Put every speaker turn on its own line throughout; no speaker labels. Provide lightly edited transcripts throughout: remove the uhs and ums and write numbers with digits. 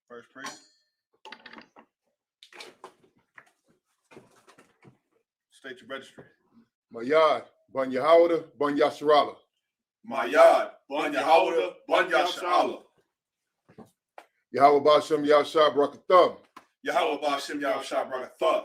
First priest. State your registry.
Mayad, Bun Yahawada, Bun Yasharala.
Mayad, Bun Yahawada, Bun Yasharala.
Yahweh Bashem Yahshua Brakathum.
Yahweh Bashem Yahshua Brakathum.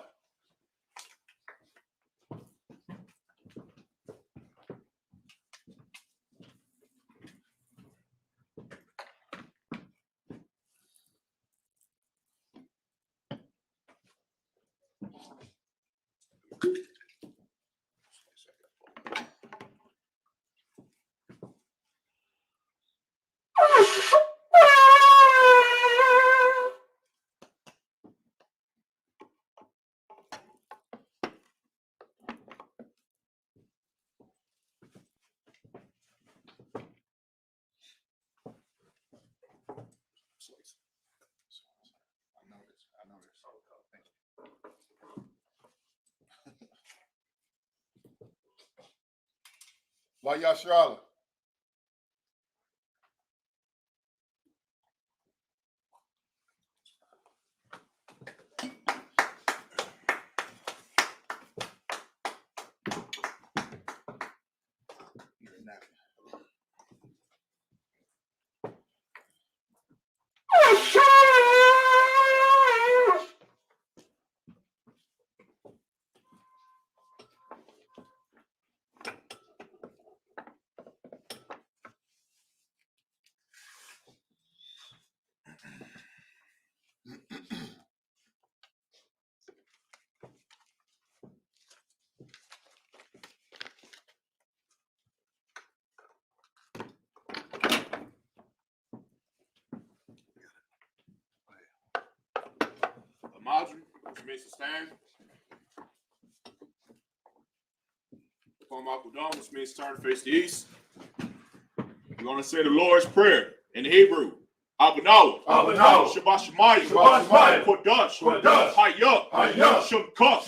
I know this. Thank you.
Why Yasharala?
Madri, which means to stand. Pomakudam, which means turn to face the east. We're going to say the Lord's Prayer in Hebrew. Abanaw, Shabbat Shemayim, Kodash, Hayah, Shemkah,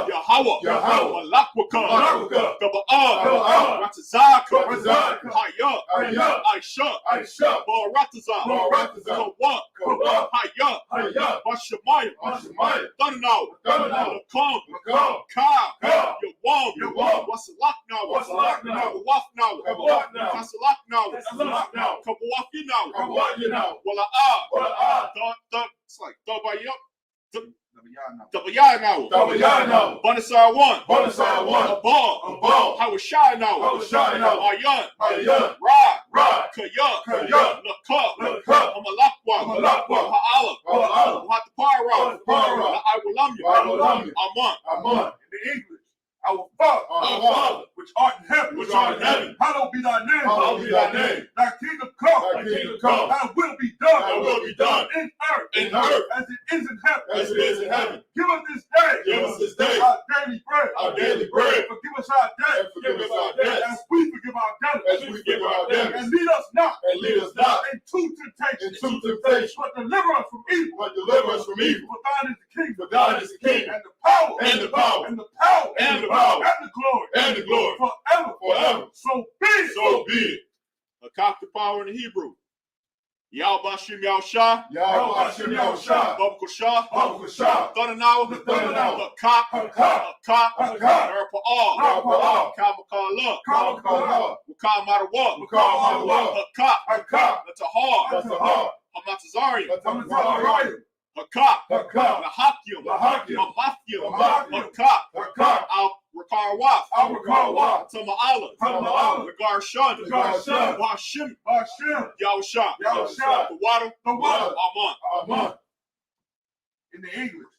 Yahweh, Malakwaka, Gaba'ah, Ratazak, Hayah, Aisha, Baratazah, Kawak, Hayah, Bashemayim, Thunnaw, Nakam, Ka, Yawam, Wasalaknaw, Wafnaw, Kasalaknaw, Kabawafinaw. Well, it's like Dabayanaw. Bunasar one. Abal. Hawashinaw. Ayan. Rod. Kaya. Nakab. Amalakwa. Ha'ala. Hatapara. Iwalamya. Aman. In the English. Our Father, which art in heaven, hallowed be thy name. Thy kingdom come, thy will be done, in earth, as it is in heaven. Give us this day, our daily bread. Forgive us our debt, as we forgive our debtors. And lead us not into temptation, but deliver us from evil. For thine is the kingdom, and the power, and the glory, forever. So be it. Akak the power in the Hebrew. Yahbashim Yahshua. Babakashah. Thunnaw. Akak. Erpa'al. Kamakala. Mukamarawa. Akak. Natahar. Hamatazarian. Akak. Lahakim. Mamafium. Akak. Al-Rakarwaf. Tama'ala. Nagar-Shun. Bashim. Yahshua. The water. Aman. In the English.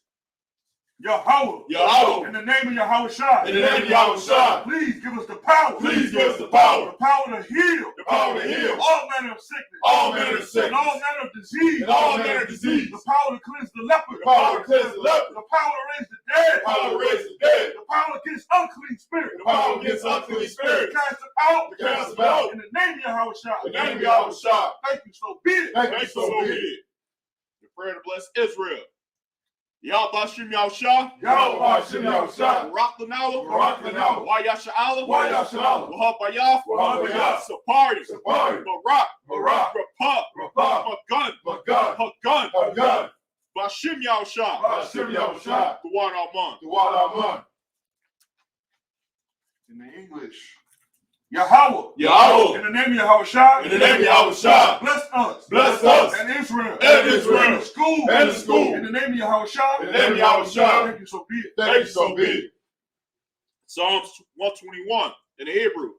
Yahweh. In the name of Yahweh. Please give us the power. The power to heal. All manner of sickness. And all manner of disease. The power to cleanse the leper. The power to raise the dead. The power against unclean spirit. Cast them out. In the name of Yahweh. Thank you, so be it.
The prayer to bless Israel.
Y'all Bashim Yahushua.
Y'all Bashim Yahushua.
Barak Lanawa.
Barak Lanawa.
Wa Yasha'ala.
Wa Yasha'ala.
Wahab Bayaf.
Wahab Bayaf.
Sapari.
Sapari.
Barak.
Barak.
Rapah.
Rapah.
Magun.
Magun.
Hagun.
Hagun.
Bashim Yahushua.
Bashim Yahushua.
Duwan Alman.
Duwan Alman.
In the English, Yahweh.
Yahweh.
In the name of Yahushua.
In the name of Yahushua.
Bless us.
Bless us.
And Israel.
And Israel.
And the school.
And the school.
In the name of Yahushua.
In the name of Yahushua.
Thank you, so be it.
Thank you, so be it.
Psalms 121 in the Hebrew.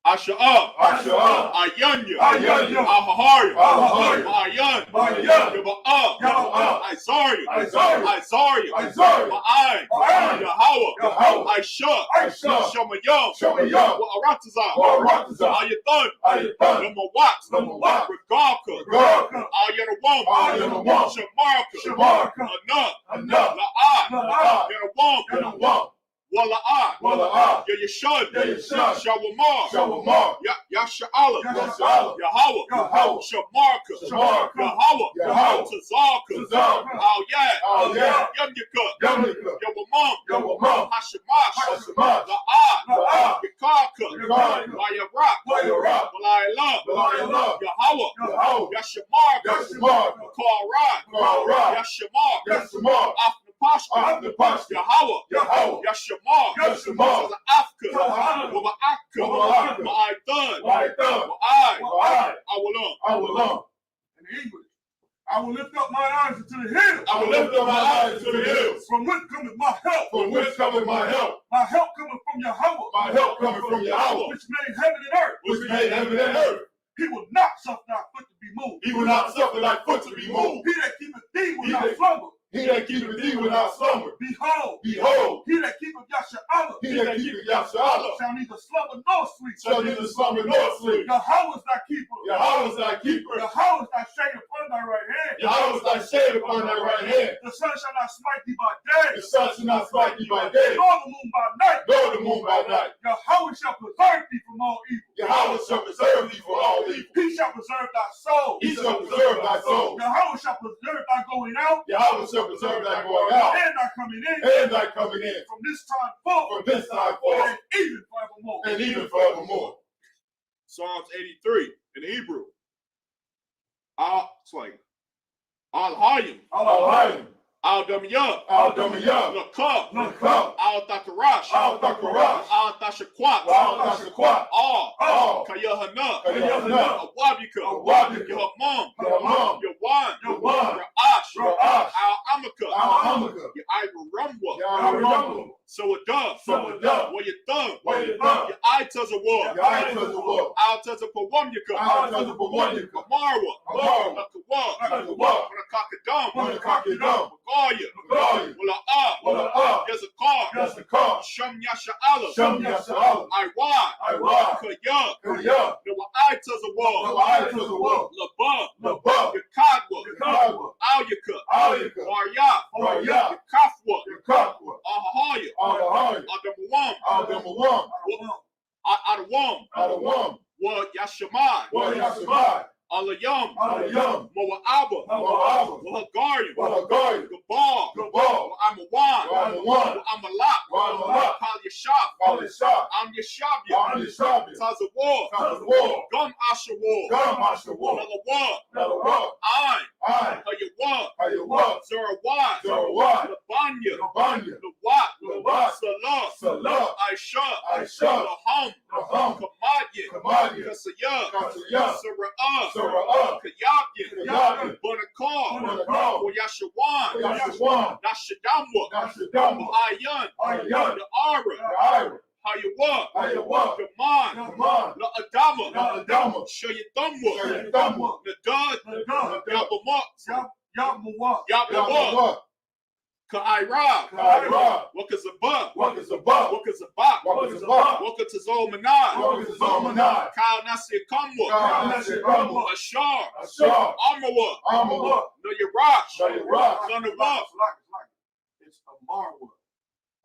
Asha'ah.
Asha'ah.
Ayanya.
Ayanya.
Ahahari.
Ahahari.
Ma'ayan.
Ma'ayan.
Yaba'ah.
Yaba'ah.
Isaiah.
Isaiah.
Isaiah.
Isaiah.
Ma'ai.
Ma'ai.
Yahweh.
Yahweh.
Aisha.
Aisha.
Shamayam.
Shamayam.
Wa'aratazah.
Wa'aratazah.
Ayathan.
Ayathan.
Lamawat.
Lamawat.
Regalka.
Regalka.
Ayanawam.
Ayanawam.
Shamarka.
Shamarka.
Anah.
Anah.
La'ah.
La'ah.
Yanawam.
Yanawam.
Wala'ah.
Wala'ah.
Yashad.
Yashad.
Shawamar.
Shawamar.
Yasha'ala.
Yasha'ala.
Yahweh.
Yahweh.
Shamarka.
Shamarka.
Yahweh.
Yahweh.
Tazarka.
Tazarka.
Al-Yad.
Al-Yad.
Yamyaka.
Yamyaka.
Yawamam.
Yawamam.
Hashemash.
Hashemash.
La'ah.
La'ah.
Yakarka.
Yakarka.
Wayarak.
Wayarak.
Walaylah.
Walaylah.
Yahweh.
Yahweh.
Yashamarka.
Yashamarka.
Karad.
Karad.
Yashamar.
Yashamar.
Afnapashka.
Afnapashka.
Yahweh.
Yahweh.
Yashamar.
Yashamar.
Afka.
Afka.
Waba'aka.
Waba'aka.
Ma'aitan.
Ma'aitan.
Wa'ai.
Wa'ai.
Awalam.
Awalam.
In English, I will lift up my eyes into the hills.
I will lift up my eyes to the hills.
From whence cometh my help?
From whence cometh my help?
My help cometh from Yahweh.
My help cometh from Yahweh,
Which made heaven and earth.
which made heaven and earth.
He will not suffer thy foot to be moved.
He will not suffer thy foot to be moved.
He that keepeth thee will
He
not
that-
slumber.
He that keepeth thee will not slumber.
Behold,
Behold,
he that keepeth Yahshua
he that keepeth Yahshua
shall neither slumber nor sleep.
shall neither slumber nor sleep.
Yahweh is thy keeper.
Yahweh is thy keeper.
Yahweh is thy shade upon thy right hand.
Yahweh is thy shade upon thy right hand.
The sun shall not smite thee by day,
The sun shall not strike thee by day,
nor the moon by night.
nor the moon by night.
Yahweh shall preserve thee from all evil.
Yahweh shall preserve thee from all evil.
He shall preserve thy soul.
He shall preserve thy soul.
Yahweh shall preserve thy going out
Yahweh shall preserve thy going out
and thy coming in
and thy coming in
from this time forth
from this time forth
and even forevermore.
and even forevermore.
Psalms 83 in Hebrew. It's like Al-Hayim.
Al-Hayim.
Al-Damiyah.
Al-Damiyah.
Lakah.
Lakah.
Al-Takarash.
Al-Takarash.
Al-Tashakwat.
Al-Tashakwat.
All. Kayahana.
Kayahana.
Awabika.
Awabika.
Yahamam.
Yahamam.
Yawan.
Yawan.
Ra'ash.
Ra'ash.
Al-Amaka.
Al-Hamaka.
Ya'iramwa.
Ya'iramwa.
Sawadah.
Sawadah.
Wayatham.
Wayatham.
Ya'itazawah.
Ya'itazawah.
Al-Tazapawamyaka.
Al-Tazapawamyaka.
Marwa.
Marwa.
Nakawah.
Nakawah.
Rakakadam.
Nakakadam.
Magaya.
Magaya.
Wala'ah.
Wala'ah.
Yazakar.
Yazakar.
Sham Yasha'ala.
Sham Yasha'ala.
Iwad.
Iwad.
Kaya.
Kaya.
Nawa'itazawah.
Nawa'itazawah.
Labah.
Labah.
Yakadwa.
Yakadwa.
Alyaka.
Alyaka.
Maryah.
Maryah.
Yakafwa.
Yakafwa.
Ahahaya.
Ahahaya.
Adamawam.
Adamawam.
Adawam.
Adawam.
Wa Yashamai.
Wa Yashamai.
Alayam.
Alayam.
Moa'aba.
Moa'aba.
Wahagarian.
Wahagarian.
Gabal.
Gabal.
Amawan.
Amawan.
Amalak.
Amalak.
Palyashab.
Palyashab.
Am Yashabia.
Yashabia.
Tazawar.
Tazawar.
Gum Ashawar.
Gam Ashawar.
Nalawar.
Nalawar.
Ain.
Ain.
Hayawar.
Hayawar.
Zerawad.
Zerawad.
Labanya.
Labanya.
Lawat.
Lawat.
Salah.
Salah.
Aisha.
Aisha.
Laham.
Laham.
Kamadya.
Kamadya.
Kasaya.
Kasaya.
Sara'ah.
Sara'ah.
Kayabya.
Kayabya.
Banakar.
Banakar.
Yashawan.
Yashawan.
Nashadamwa.
Nashadamwa.
Ayan.
Ayan.
Ya'ara.
Ya'ara.
Hayawa.
Hayawa.
Yaman.
Yaman.
La'adama.
La'adama.
Shayatamwa.
Shayatamwa.
Nadad.
Nadad.
Yabamak.
Yahweh.
Yabamak. Ka'ira.
Ka'ira.
Wakazabah.
Wakazabah.
Wakazabah.
Wakazabah.
Wakatazolmanai.
Wakazolmanai.
Kal Nasikamwa.
Kal Nasikamwa.
Ashar.
Ashar.
Amawa.
Amawa.
Nayarash.
Nayarash.
Nanawa.
It's a marwa.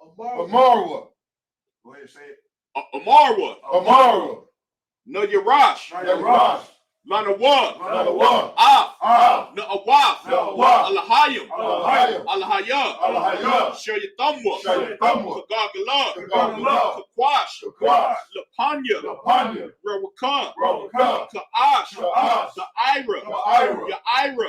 Amarwa.
Go ahead, say it.
Amarwa.
Amarwa.
Nayarash.
Nayarash.
Lanawa,
Lanawa,
Na'awaf, Alahayim,
Alahaya,
Share your thumbwa,
Shayatamwa,
Kagagala,
Kagagala,
Kakwash,
Kakwash,
Lapanya,
Lapanya,
Rawakan,
Rawaka,
Kaash,
Kaash,
the Ira,
Ira,
Yaira,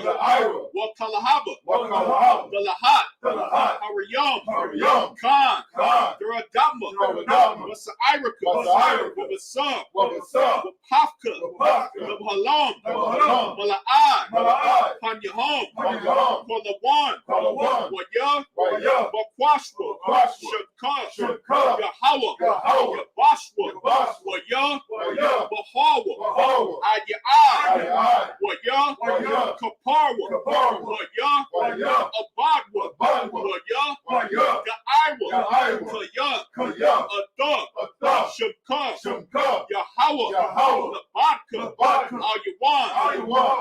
Wakalahaba,
Wakalahaba,
the Lahat,
Talahat,
Hariyam,
Hariyam,
Khan,
Khan,
Duradama,
Duradama,
Wasairaka,
Wasairaka,
Wabasam,
Wabasam,
Wapafka,
Wapaka,
Nabhalam,
Nabhalam,
Mala'ai,
Mala'ai,
Panyaham,
Panyaham,
Kolawan,
Kalawan,
Waya,
Waya,
Wakwashwa,
Wakwashwa,
Shakar,
Shakar,
Yahawa,
Yahawa,
Yabashwa,
Yabashwa,
Waya,
Waya,
Bahawa,
Bahawa,
Ayai,
Ayai,
Waya,
Waya,
Kaparwa,
Kaparwa,
Waya,
Waya,
Abadwa,
Abadwa,
Waya,
Waya,
Ga'iwa,
Ga'iwa,
Kaya,
Kaya,
Adah,
Adah,
Shamkar,
Shamkar,
Yahawa,
Yahawa,
Labadka,
Labadka,
Ayawan,
Ayawan,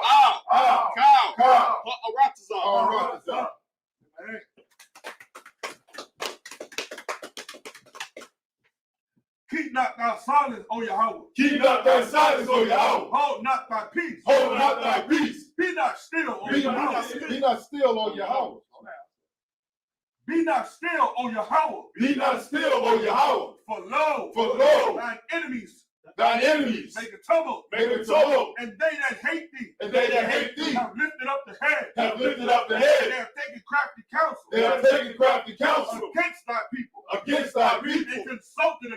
Cow,
Cow,
Ha'aratazar.
Aratazar. Keep not thy silence, O Yahweh. Keep not thy silence, O Yahweh. Hold not thy peace. Hold not thy peace. Be not still, O Yahweh.
Be not still, O Yahweh.
Be not still, O Yahweh. Be not still, O Yahweh. For lo, thine enemies make a tumult, and they that hate thee, have lifted up the head, they have taken crafty counsel, against thy people, and consulted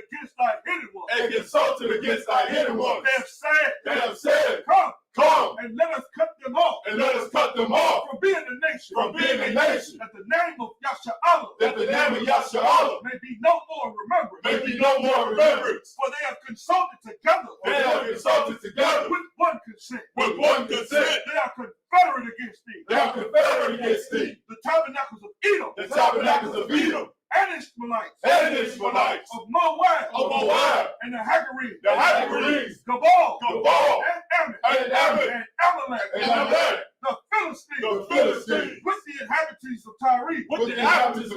against thy hidden ones, they have said, come, and let us cut them off, from being a nation, that the name of Yashar'Allah, may be no more remembered, for they have consulted together, with one consent, they are confederate against thee, the tabernacles of Edom, and Ishmaelites, of Moab, and the Hagarenes, Gabal, and Ammon, and Amalek, the Philistines, with the inhabitants of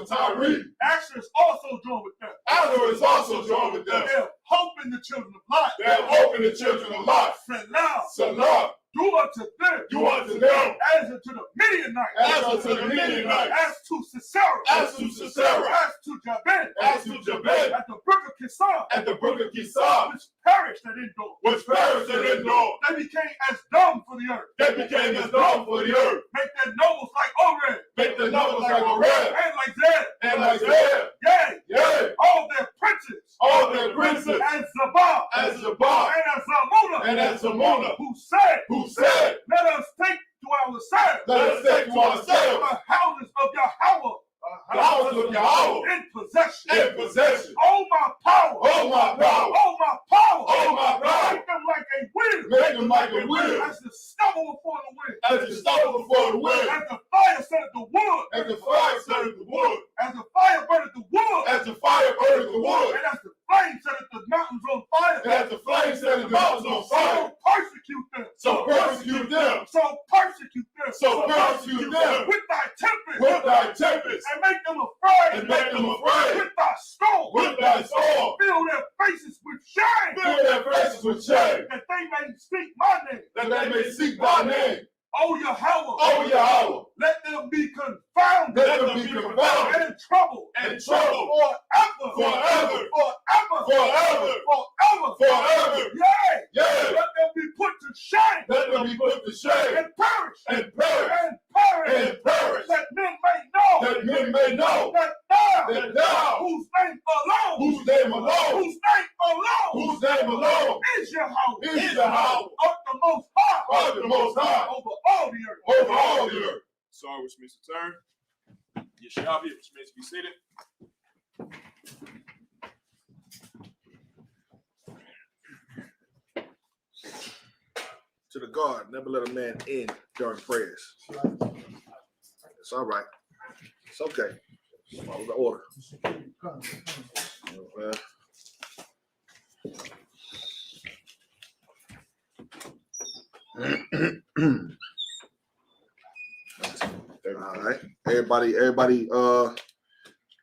Tyre, Asher is also joined with them. They have hope in the children of Lot. Selah. Do unto them as unto the Midianites, as to Sisera, as to Jabin, at the brook of Kissar, which perished at Endor. They became as dung for the earth. Make their nobles like Oreb, and like Zeb. Yea, all their princes, as Zabah, and as Zamunah, who said, let us take to ourselves the houses of Yahweh, in possession. Oh my power, make them like a wheel, as the stubble before the wind, as the fire set at the wood, as the fire burneth the wood, and as the flame set at the mountains on fire, so persecute them, with thy tempest, and make them afraid, with thy storm, fill their faces with shame, that they may seek my name. O Yahweh, let them be confounded, and troubled, forever. Yea, let them be put to shame, and perish, that men may know, that thou, whose name alone is Yahweh, art the most high, over all the earth.
Sorry, which means to turn. Yeshavi, which means to be seated.
To the guard, never let a man in during prayers. It's all right. It's okay. Follow the order. All right. Everybody,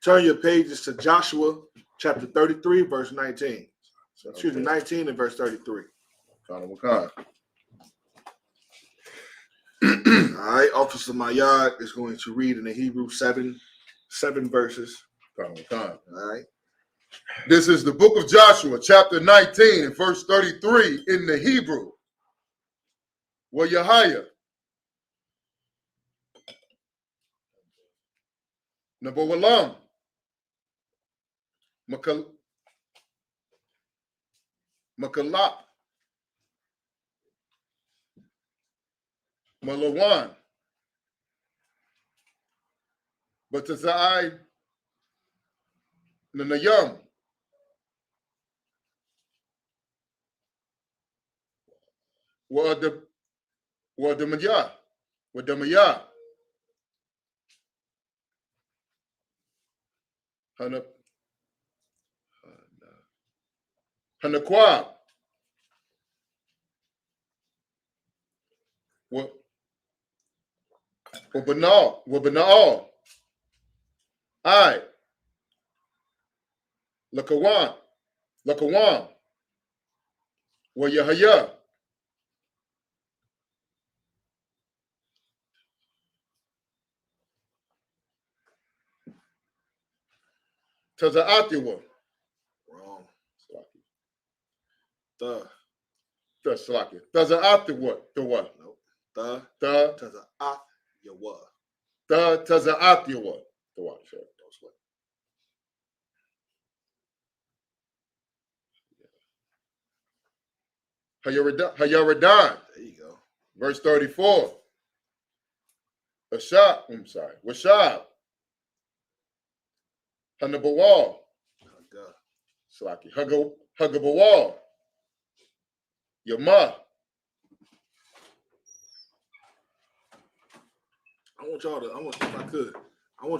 turn your pages to Joshua chapter 33, verse 19. So, excuse me, 19 and verse 33. right, Officer Mayad is going to read in the Hebrew seven verses.
Come.
All right.
This is the book of Joshua, chapter 19, and verse 33 in the Hebrew. Well, Yahya. Nabawalam. Makalap. Malawan. Batazai. Nanayam. Wadamaya. Wadamaya. Hanaquab. Wabanal. I. Lakawan. Wa Yahya. Taza'atiwa.
Wrong.
Slaki. Taza'atiwa. The what?
Nope. The Taza'ath Yawa.
Taza'atiwa. The what? Sure.
Don't sweat.
Hayaradan.
There you go.
Verse 34. Washab. Hanabawal. Slaki. Hugabawal. Yama.
I want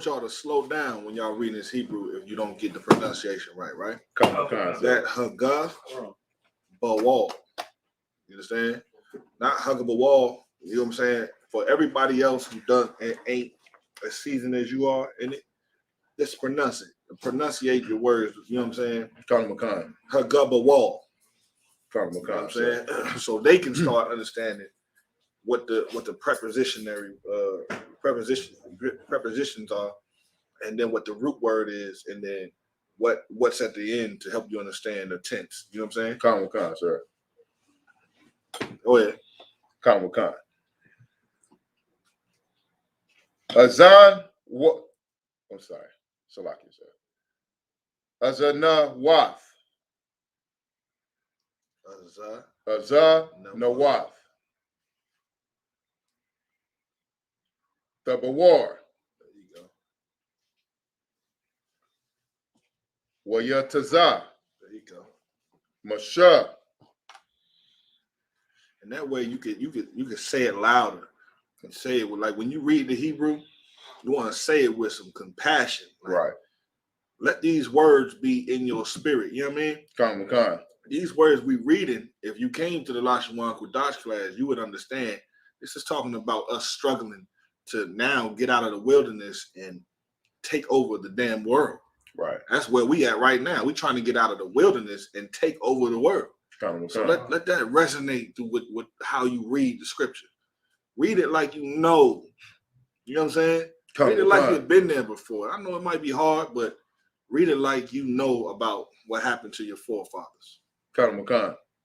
y'all to slow down when y'all reading this Hebrew if you don't get the pronunciation right? That Hagah Bawal. You understand? Not Hugabawal. You know what I'm saying? For everybody else who ain't as seasoned as you are in it, just pronounce it. Pronunciate your words. You know what I'm saying?
Makan.
Hagabawal.
Makan.
You know what I'm saying? So they can start understanding what the prepositions are, and then what the root word is, and then what's at the end to help you understand the tense. You know what I'm saying?
Makan, sir.
Go ahead.
Makan. Azan. What? I'm sorry. Salaki, sir. Azana Wath. Azah Nawath. The Bawar.
There you go.
Wayatazah.
There you go.
Masha.
And that way you could say it louder and say it with, like, when you read the Hebrew, you want to say it with some compassion. Like,
Right.
Let these words be in your spirit. You know what I mean?
Khan.
These words we reading, if you came to the Lashawan Kudash class, you would understand. This is talking about us struggling to now get out of the wilderness and take over the damn world.
Right.
That's where we at right now. We're trying to get out of the wilderness and take over the world. So let that resonate with how you read the scripture. Read it like you know. You know what I'm saying? Read it like you've been there before. I know it might be hard, but read it like you know about what happened to your forefathers.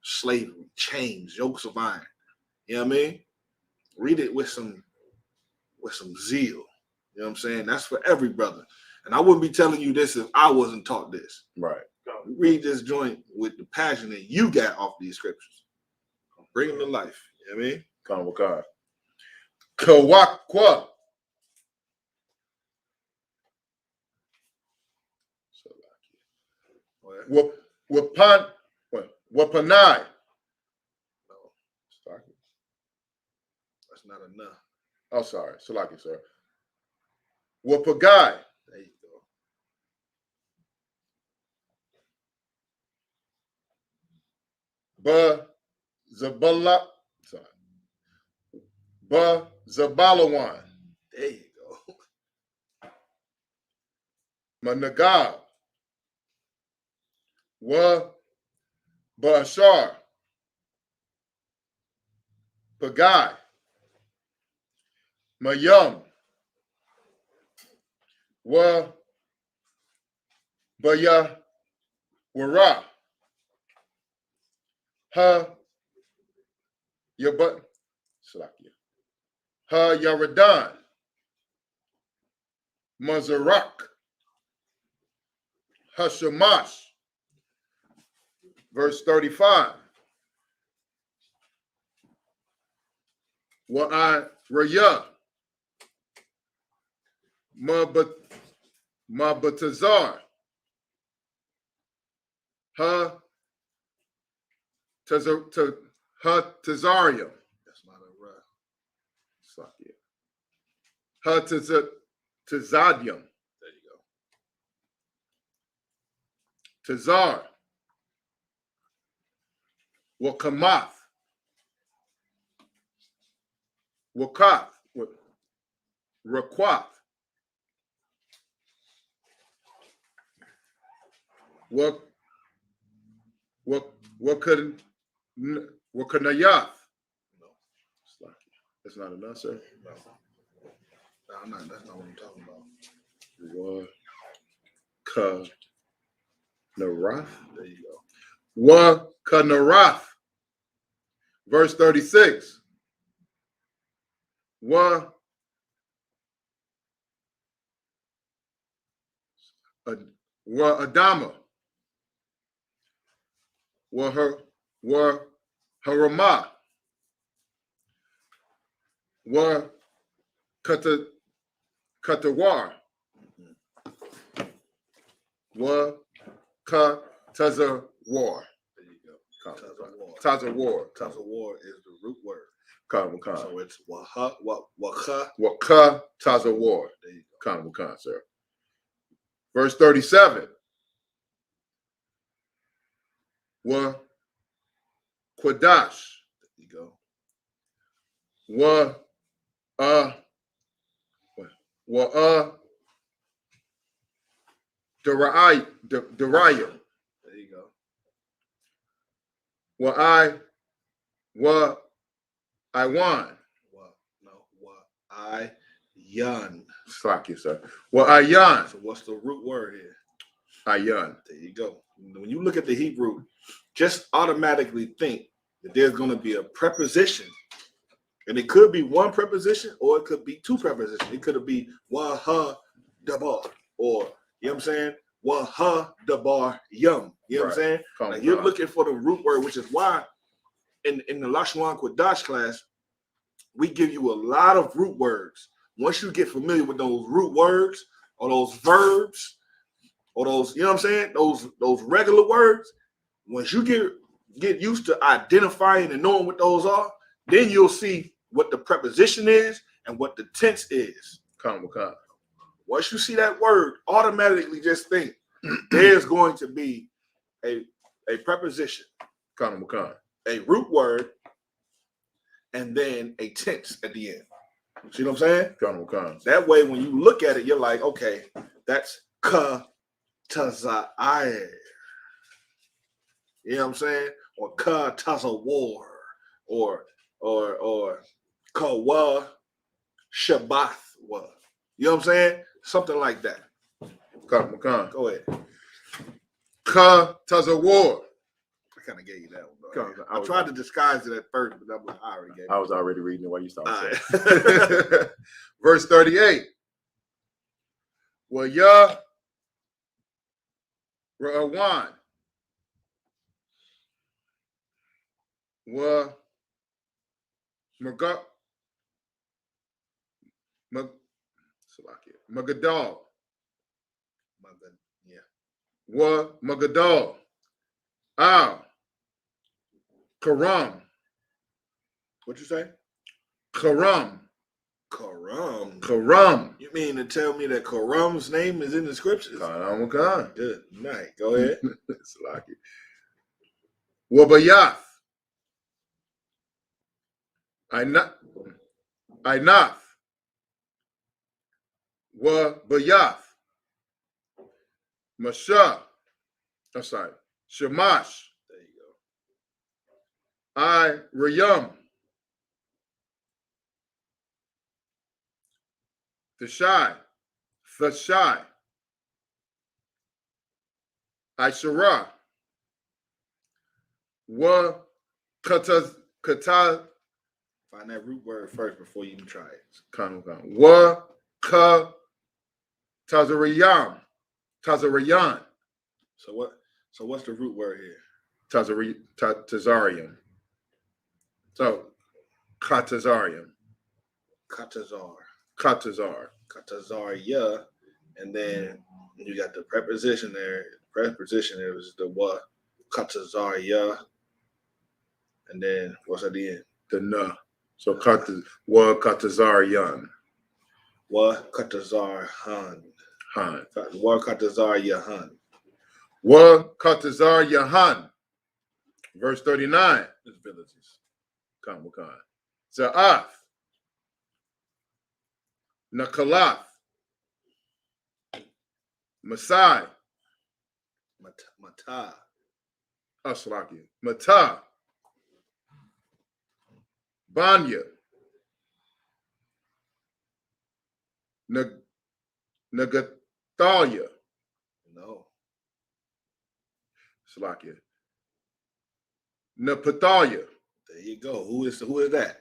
Slavery, chains, yokes of iron. You know what I mean? Read it with some zeal. You know what I'm saying? That's for every brother. And I wouldn't be telling you this if I wasn't taught this.
Right.
Read this joint with the passion that you got off these scriptures. Bring them to life. You know what I mean?
Kawakwa. Wapanai.
No. That's not enough.
Oh, sorry. Salaki, sir. Wapagai.
There you
go. Zabala. Sorry. Zabalawan.
There you go.
Managab. Bashar. Pagai. Mayum. Wa Baya Wara. Ha Yabat Slakia. Ha Yaradan. Mazarak. Hashamash. Verse 35. Wa Raya. Mabatazar. Ha Tazarium.
That's not a ra.
Slakia. Ha Tazadium.
There you go.
Tazar. Wakamath. Wakath. Rakwath. Wakanayath.
No.
That's not enough, sir.
No. No, that's not what I'm talking about.
Wakanarath.
There you go.
Wakanarath. Verse 36. Wa Adama. Wa Harama. Wa Katawar. Wa Tazawar.
There you go.
Tazawar.
Tazawar is the root word.
So
it's waha, waka.
Waka Tazawar.
There you
Khan, sir. Verse 37. Wa Quadash.
There you go.
Wa Deraya.
There you go.
Wa Iwan.
I yun.
Slack you, sir. Wa Ayan.
So what's the root word here?
Ayan.
There you go. When you look at the Hebrew, just automatically think that there's going to be a preposition. And it could be one preposition or it could be two prepositions. It could be wa ha dabar, or you know what I'm saying? Wa ha dabar yum. You know what I'm saying? Like you're looking for the root word, which is why in the Lashwan Quadash class, we give you a lot of root words. Once you get familiar with those root words or those verbs or those, you know what I'm saying? Those regular words, once you get used to identifying and knowing what those are, then you'll see what the preposition is and what the tense is. Once you see that word, automatically just think there's going to be a preposition, a root word, and then a tense at the end. See what I'm saying? That way, when you look at it, you're like, okay, that's ka taza'ai. You know what I'm saying? Or ka tazawar, or ka wa shabath wa. You know what I'm saying? Something like that. Go ahead.
Ka Tazawar.
I kind of gave you that one. I tried to disguise it at first, but I'm like, I already gave it.
I was already reading it while you started.
Right.
Verse 38. Well, ya Ra'awan. Wa Magadal.
Yeah.
Wa Magadal. Al. Karam.
What you say?
Karam.
Karam. You mean to tell me that Karam's name is in the scriptures? Good night. Go ahead.
It's like it. Wabayath. Inath. Wabayath. Masha. I'm sorry. Shamash.
There you go.
Rayum. Thashai, Thashai, Ishara, Wa, Kata,
Find that root word first before you even try it.
Wa, Ka, Tazariyam, Tazariyan.
So what's the root word here?
Tazarian. So, Katazarian.
Katazar.
Katazar.
Yeah. And then you got the preposition there. Preposition there was the what? Katazar, yeah. And then what's at the end?
The na. So wa Katazarian.
Wa Katazar Han.
Han.
Wa Katazar Yahan.
Wa Katazar Yahan. Verse 39 is villages. Kamakan. Za'ath. Nakalath. Masai.
Mata.
Aslaki. Mata. Banya. Nagathalia.
No.
Slakia. Naphthalia.
There you go. Who is that?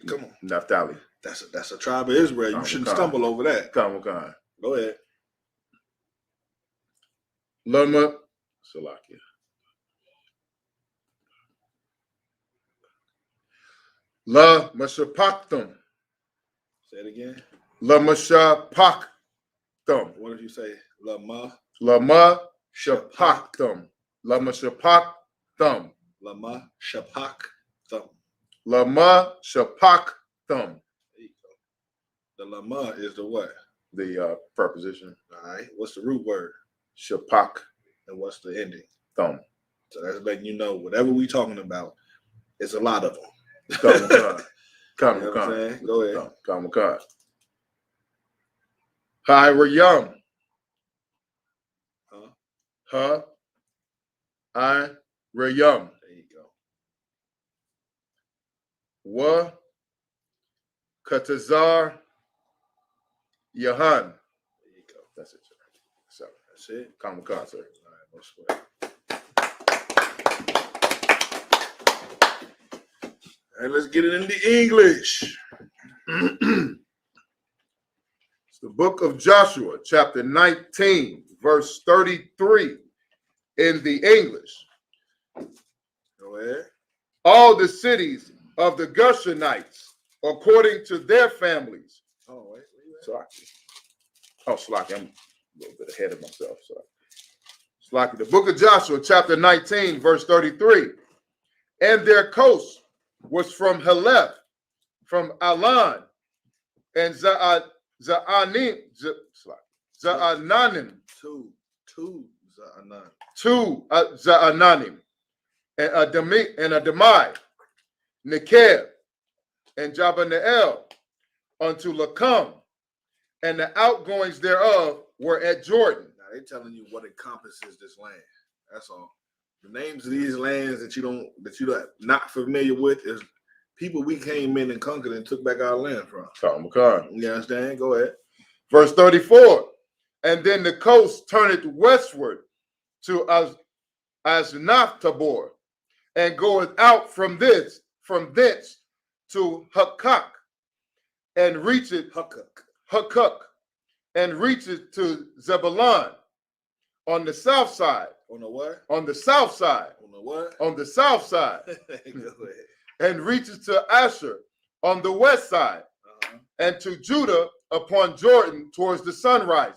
Come on.
Naphtali.
That's a tribe of Israel. You shouldn't stumble over that.
Kamakan.
Go ahead.
Lama. Salakia. La Mashapaktum.
Say it again.
La Mashapaktum.
What did you say? Lama.
Lama Shapaktum. Lama Shapaktum.
Lama Shapak Thumb.
Lama Shapaktum.
There you go. The Lama is the what?
The preposition.
All right. What's the root word?
Shapak.
And what's the ending?
Thumb.
So that's letting you know whatever we talking about, it's a lot of them.
Kamakan.
You know what I'm saying? Go ahead.
Kamakan. Hirayam.
Huh?
Hirayam.
There you go.
Wa Katazar Yahan.
There you go.
That's it, sir. So
That's it.
Kamakan, sir.
All right, no sweat. All right, let's get it into English.
It's the book of Joshua, chapter 19, verse 33 in the English.
Go ahead.
All the cities of the Gershonites, according to their families.
Oh, wait.
Slaki, I'm a little bit ahead of myself. Slaki, the book of Joshua, chapter 19, verse 33. And their coast was from Heleth, from Alan, and Za'ananim,
Two Za'anan.
to Za'ananim, and Adamai, Nekeb, and Jabneel, unto Lakam, and the outgoings thereof were at Jordan.
Now they're telling you what encompasses this land. That's all. The names of these lands that you're not familiar with is people we came in and conquered and took back our land from. You understand? Go ahead.
Verse 34. And then the coast turneth westward to Aznaptabor, and goeth out from thence to Hukkok, and reacheth Hukkok, and reacheth to Zebulun on the south side.
On the what?
On the south side.
On the what?
On the south side.
Go ahead.
And reaches to Asher on the west side, and to Judah upon Jordan towards the sun rising.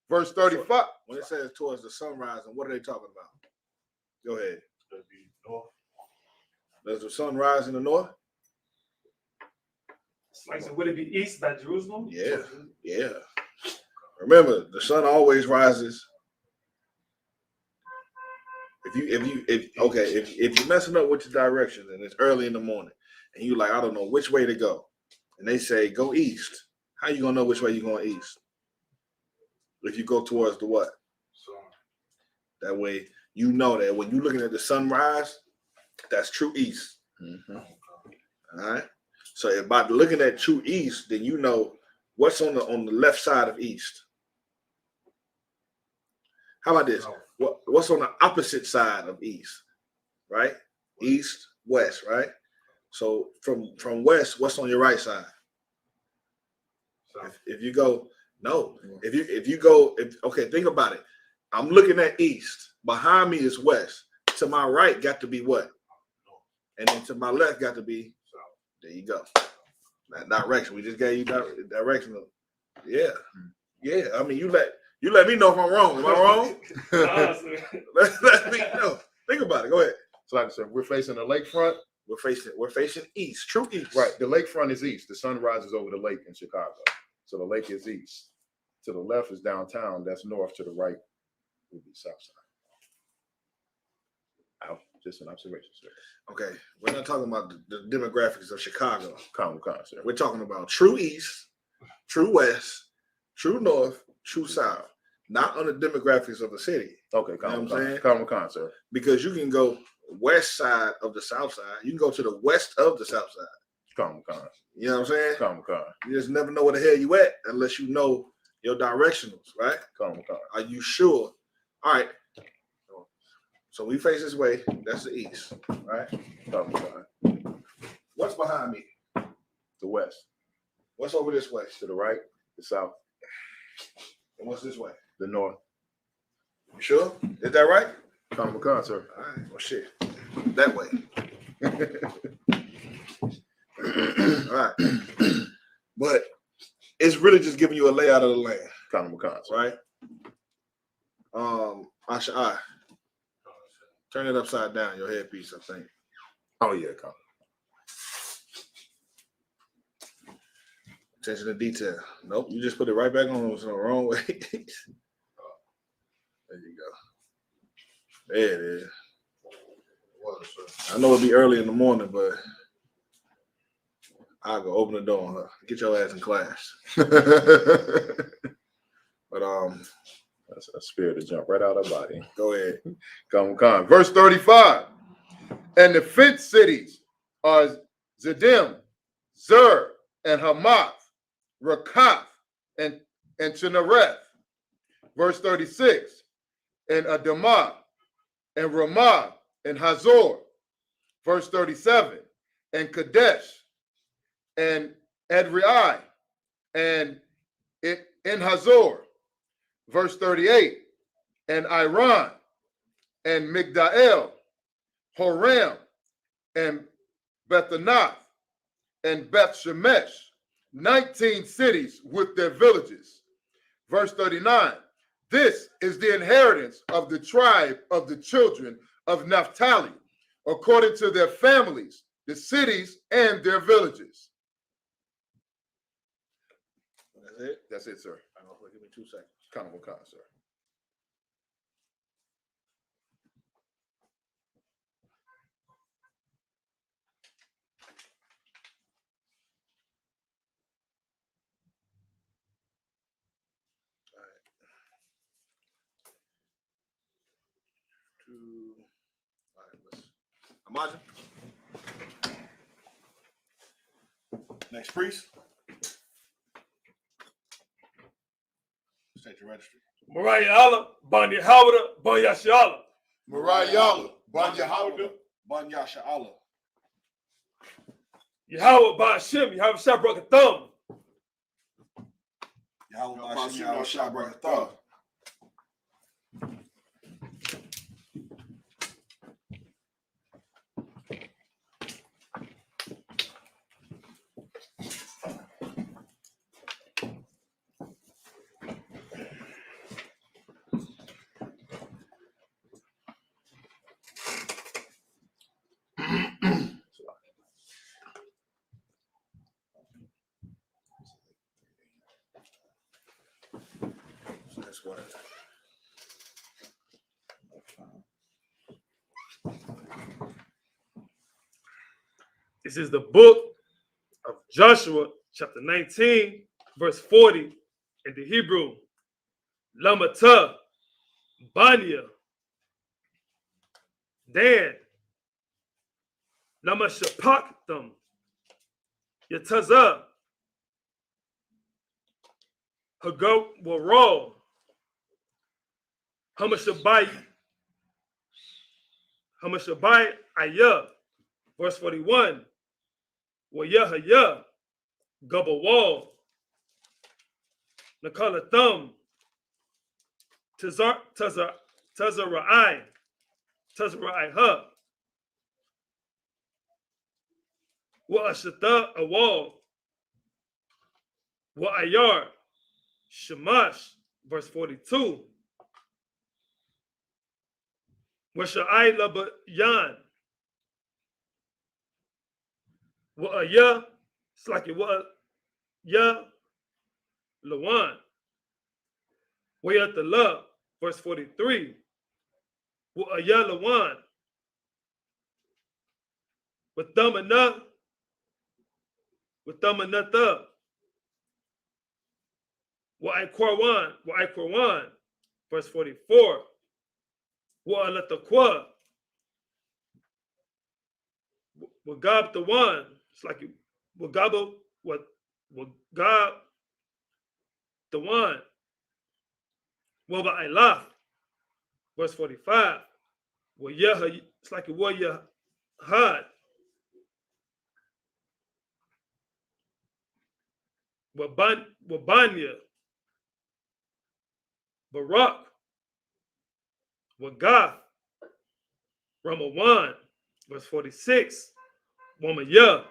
Verse 35.
So when it says towards the sun rising, what are they talking about? Go ahead. Does the sun rise in the north?
Like, so would it be east by Jerusalem?
Yeah. Remember, the sun always rises. If you're messing up with your directions and it's early in the morning and you like, I don't know which way to go, and they say go east, how you gonna know which way you're going east? If you go towards the what? That way you know that when you're looking at the sunrise, that's true east. All right. So if by looking at true east, then you know what's on the left side of east. How about this? What's on the opposite side of east? Right? East, west, right? So from west, what's on your right side? If you go, no. If you go, okay, think about it. I'm looking at east. Behind me is west. To my right got to be what? And then to my left got to be south. There you go. That direction. We just gave you direction. Yeah. Yeah. I mean, you let me know if I'm wrong. Am I wrong? let me know. Think about it. Go ahead.
So like I said, we're facing the lakefront.
We're facing east. True east.
Right. The lakefront is east. The sun rises over the lake in Chicago. So the lake is east. To the left is downtown. That's north. To the right would be south side. Out. Just an observation, sir.
Okay. We're not talking about the demographics of Chicago.
Calm, sir.
We're talking about true east, true west, true north, true south. Not on the demographics of the city.
Okay, calm, sir.
Because you can go west side of the south side. You can go to the west of the south side.
Calm.
You know what I'm saying?
Calm.
You just never know where the hell you at unless you know your directionals, right?
Calm.
Are you sure? All right. So we face this way. That's the east, right?
Calm.
What's behind me?
The west.
What's over this way?
To the right, the south.
And what's this way?
The north.
You sure? Is that right?
Calm, sir.
All right. Well, shit. That way. All right. But it's really just giving you a layout of the land.
Calm,
right? I turn it upside down, your headpiece, I think.
Oh, yeah, calm.
Attention to detail. Nope, you just put it right back on. It was the wrong way. There you go. There it is. I know it'll be early in the morning, but I'll go open the door on her. Get your ass in class. But
that's a spirit to jump right out of her body.
Go ahead.
Calm. Verse 35. And the fenced cities are Ziddim, Zer, and Hamath, Rakath, and Chinnereth. Verse 36. And Adamah, and Ramah, and Hazor. Verse 37. And Kadesh, and Edrei, and in Hazor. Verse 38. And Iran, and Migdael, Horam, and Bethanath, and Beth Shemesh, 19 cities with their villages. Verse 39. This is the inheritance of the tribe of the children of Naphtali, according to their families, the cities, and their villages.
That's it?
That's it, sir.
I don't know. Give me 2 seconds.
Calm, sir.
Imagine. Next priest. State your registry.
Mariah Banya Howard, Banya Shala.
Mariah, Banya Howder,
Banya Sha'ala.
Yahweh Ba'ashem, Yahweh Shabrak Thumb.
Yahweh Ba'ashem, Yahweh Shabrak Thumb. That's what.
This is the book of Joshua, chapter 19, verse 40 in the Hebrew. Lamata, Banya, Dan, Lama Shapaktham, Yataza. Hago will roll. Hamashabai Ayah. Verse 41. Wayahaya. Gubba wall. Nakala thumb. Tazara'ai ha. Wa ashata a wall. Wa ayar. Shamash. Verse 42. Wa sha'ai labayan. Wa ayah. It's like it was ya lawan. Way at the love, verse 43. Wa ayah lawan. With thumbana the. Wa Iquarwan, verse 44. Wa alatakwa. Wa gab the one. It's like wa gabo wa gab the one. Wa ba'ilaf, verse 45. Wa yaha, it's like a wa yahad. Wa banya. Barak. Wa gath. Ramawan, verse 46. Wamaya.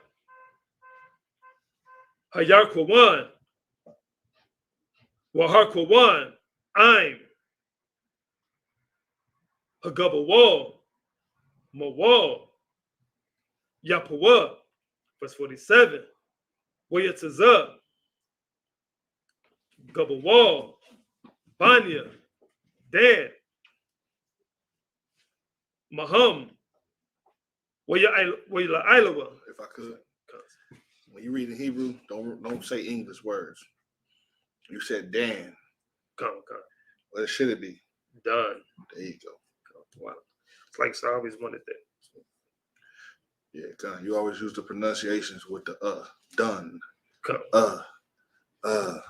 Hayarkawan. Waharkawan. Aim. Hagabawal. Mawal. Yapawa. Verse 47. Wayataza. Gabawal. Banya. Dan. Maham. Wayla Ilawa.
If I could. When you read in Hebrew, don't say English words. You said Dan.
Come.
What should it be?
Done.
There you go.
Wow. It's like so I always wanted that.
Yeah, come. You always use the pronunciations with the done.
Come.
Done. You know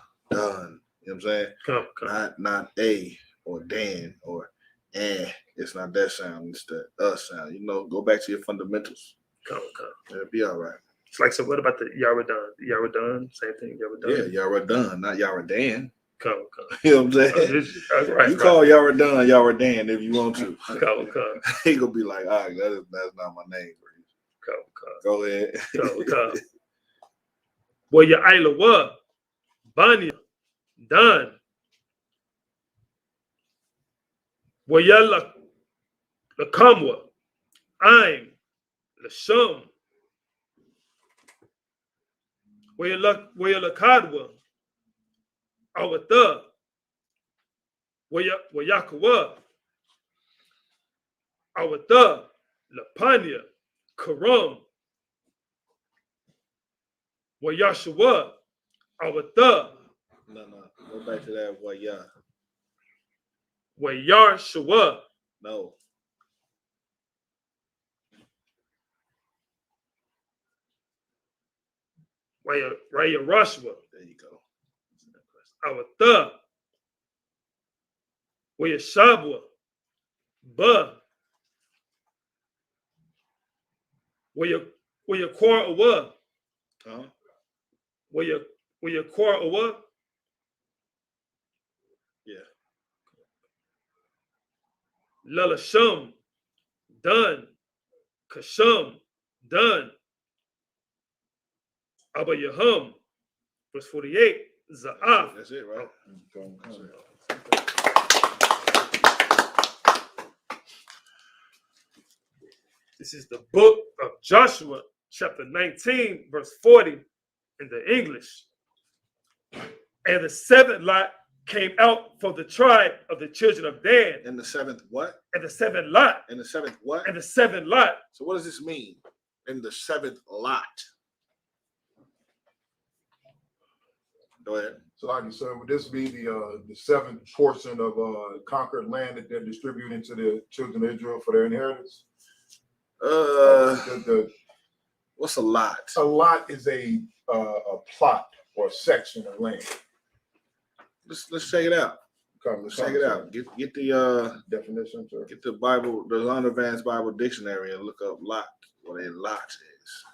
what I'm saying?
Come.
Not a or Dan or It's not that sound, it's the sound. You know, go back to your fundamentals.
Come.
It'll be all right.
It's like, so what about the Yaradan? Yaradan, same thing, Yaradan?
Yeah, Yaradan, not Yaradan.
Come.
You know what I'm saying?
Right,
you call Yaradan Yaradan if you want to.
Come.
He gonna be like, all right, that's not my name.
Come.
Go ahead.
Come. Well, your Isla what? Banya. Done. Well, ya la kamwa. I'm la shum. Well, ya la kadwa. Awata. Well, yakawa. Awata. La panya. Karam. Well, Yashua. Awata.
No. Go back to that Waya.
Well, Yashua.
No.
Raya Rashwa.
There you go.
Awata. Waya Shabwa. Ba. Waya Kwar Awa.
Huh?
Waya Kwar Awa.
Yeah.
Lala Shum. Done. Kashum. Done. Abba Yahum. Verse 48. Za'af.
That's it, right?
This is the book of Joshua, chapter 19, verse 40 in the English. And the seventh lot came out from the tribe of the children of Dan.
And the seventh what?
And the seventh lot.
And the seventh what?
And the seventh lot.
So what does this mean? In the seventh lot. Go ahead.
So like you said, would this be the seventh portion of conquered land that they're distributing to the children of Israel for their inheritance?
Well, What's a lot?
A lot is a plot or section of land.
Let's check it out.
Let's
Check it out. Get the
definition. Sir.
Get the Bible, the Advanced Bible Dictionary, and look up lot. What a lot is.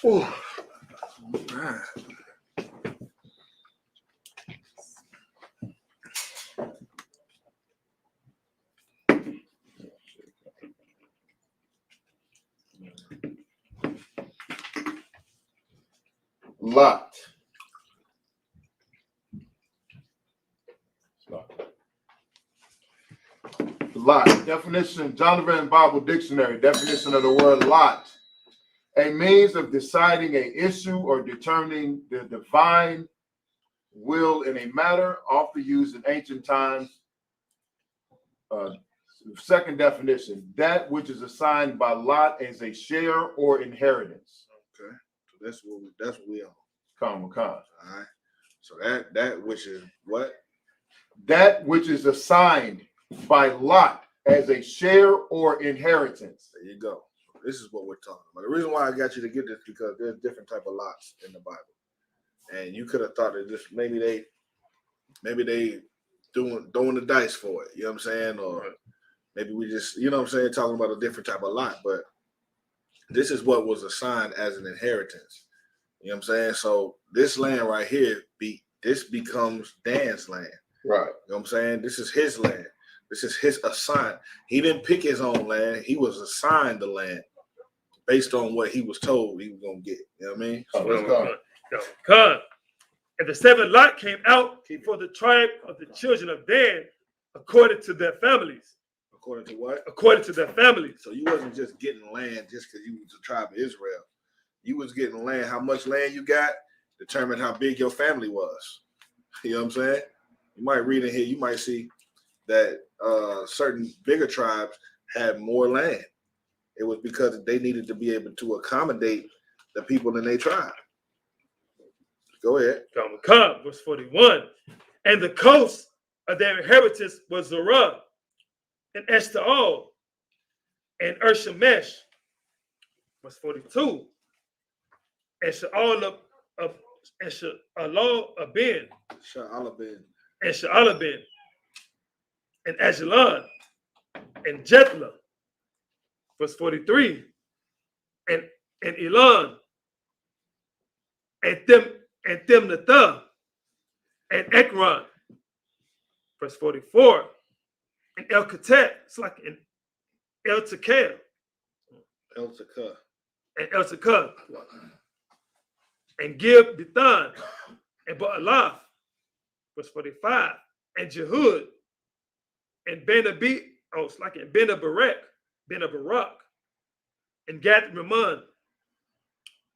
Oh.
Lot. Lot. Definition, Jonathan Bible Dictionary. Definition of the word lot. A means of deciding an issue or determining the divine will in a matter, often used in ancient times. Second definition, that which is assigned by lot as a share or inheritance.
Okay, so that's what we are.
Come.
All right. So that which is what?
That which is assigned by lot as a share or inheritance.
There you go. This is what we're talking about. The reason why I got you to get this because there's different type of lots in the Bible, and you could have thought that this maybe they throwing the dice for it. You know what I'm saying? Or maybe we just, you know what I'm saying, talking about a different type of lot. But this is what was assigned as an inheritance. You know what I'm saying? So this land right here, this becomes Dan's land.
Right.
You know what I'm saying? This is his land. This is his assigned. He didn't pick his own land. He was assigned the land based on what he was told he was going to get. You know what I mean? So let's
go. And the seventh lot came out for the tribe of the children of Dan according to their families.
According to what?
According to their families.
So you wasn't just getting land just because you was the tribe of Israel. You was getting land. How much land you got determined how big your family was. You know what I'm saying? You might read in here, you might see that certain bigger tribes had more land. It was because they needed to be able to accommodate the people in their tribe. Go ahead.
Come, verse 41. And the coast of their inheritance was Zorah, and Eshtaol, and Urshemesh, verse 42. And Sha'alabin, and Sha'alabin, and Ajalon, and Jethla, verse 43, and Elon, and Thimnathah, and Ekron, verse 44, and El-Katet, it's like an El-Tekel, and El-Tekel, and Gib-Bithan, and Ba'alath, verse 45, and Jehud, and it's like in Ben-Barak, and Gath-Rimmon,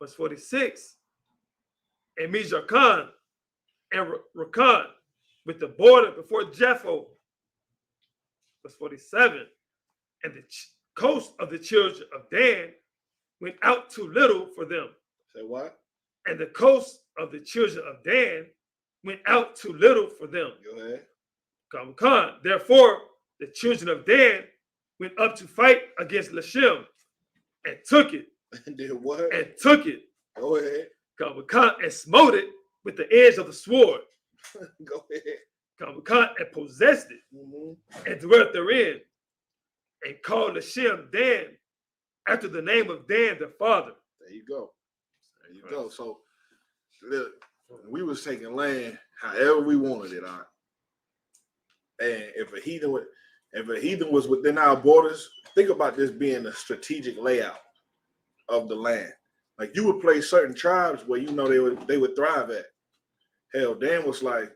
verse 46, and Mijarkan, and Rakan, with the border before Jepho, verse 47, and the coast of the children of Dan went out too little for them.
Say what?
And the coast of the children of Dan went out too little for them.
Go ahead.
Therefore, the children of Dan went up to fight against Lashem and took it.
And did what?
And took it.
Go ahead.
And smote it with the edge of the sword.
Go ahead.
And possessed it, and dwelt therein, and called Lashem Dan after the name of Dan their father.
There you go. There you go. So look, we was taking land however we wanted it on. And if a heathen was within our borders, think about this being a strategic layout of the land. Like you would place certain tribes where you know they would thrive at. Hell, Dan was like,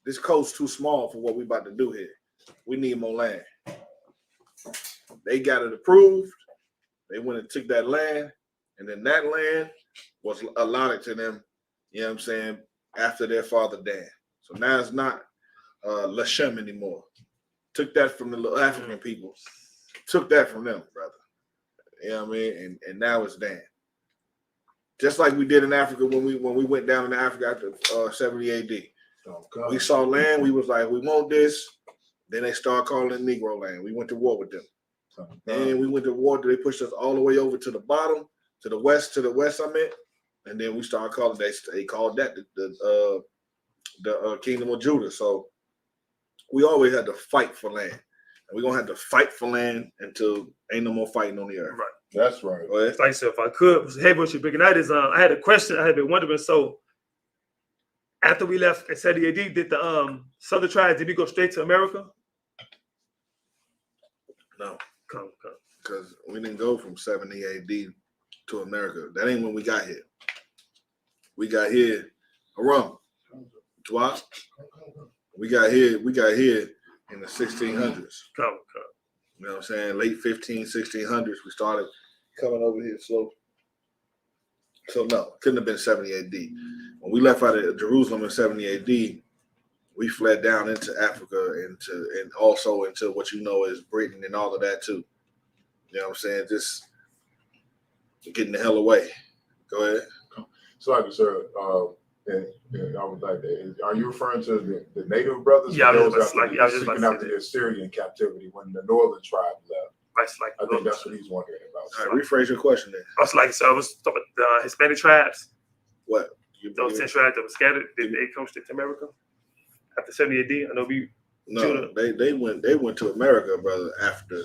this coast's too small for what we about to do here. We need more land. They got it approved. They went and took that land, and then that land was allotted to them, you know what I'm saying, after their father Dan. So now it's not Lashem anymore. Took that from the little African people. Took that from them, brother. You know what I mean? And now it's Dan. Just like we did in Africa when we went down in Africa after 70 AD. We saw land. We was like, we want this. Then they started calling it Negro land. We went to war with them. And we went to war. They pushed us all the way over to the bottom, to the west I meant. And then we started calling. They called that the Kingdom of Judah. So we always had to fight for land, and we're gonna have to fight for land until ain't no more fighting on the earth.
Right.
That's right.
Like I said, if I could, hey, what you're bringing out is I had a question. I had been wondering. So after we left at 70 AD, did the Southern tribes, did we go straight to America?
No,
Come.
because we didn't go from 70 AD to America. That ain't when we got here. We got here, Haram, Twa. We got here in the 1600s.
Come.
You know what I'm saying? Late 1600s, we started coming over here slow. So no, couldn't have been 70 AD. When we left out of Jerusalem in 70 AD, we fled down into Africa and also into what you know is Britain and all of that too. You know what I'm saying? Just getting the hell away. Go ahead.
So, like, sir, and I would like that. Are you referring to the native brothers?
Yeah, I was
those
just like,
after,
yeah,
seeking after the Assyrian captivity when the northern tribe left?
That's like,
I think that's what he's wondering about.
All right, rephrase your question then.
I was like, so I was talking about the Hispanic tribes.
What?
Those 10 tribes that were scattered, did they come straight to America after 70 AD? I know
No, they went to America, brother, after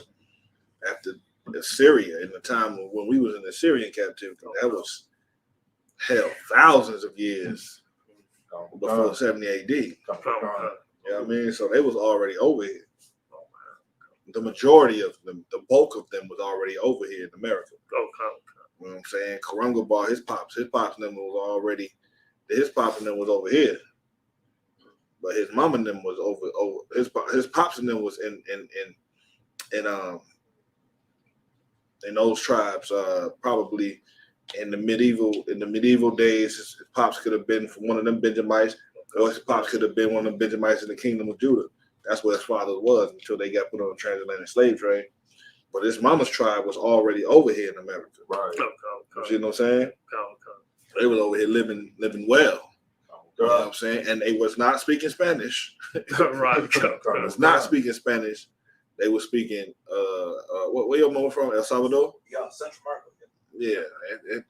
Assyria in the time when we was in the Syrian captivity. That was hell, thousands of years before 70 AD. You know what I mean? So they was already over here. The majority of them, the bulk of them was already over here in America. You know what I'm saying? Karunga Bar, his pops and them was over here. But his mom and them was over his pops and them was in those tribes, probably in the medieval days. His pops could have been from one of them Benjamites, or his pops could have been one of them Benjamites in the Kingdom of Judah. That's where his father was until they got put on the transatlantic slave trade. But his mama's tribe was already over here in America. Right. You see what I'm saying? They was over here living well. You know what I'm saying? And they was not speaking Spanish.
Right.
Was not speaking Spanish. They were speaking where your mama from? El Salvador?
Yeah, Central America.
Yeah.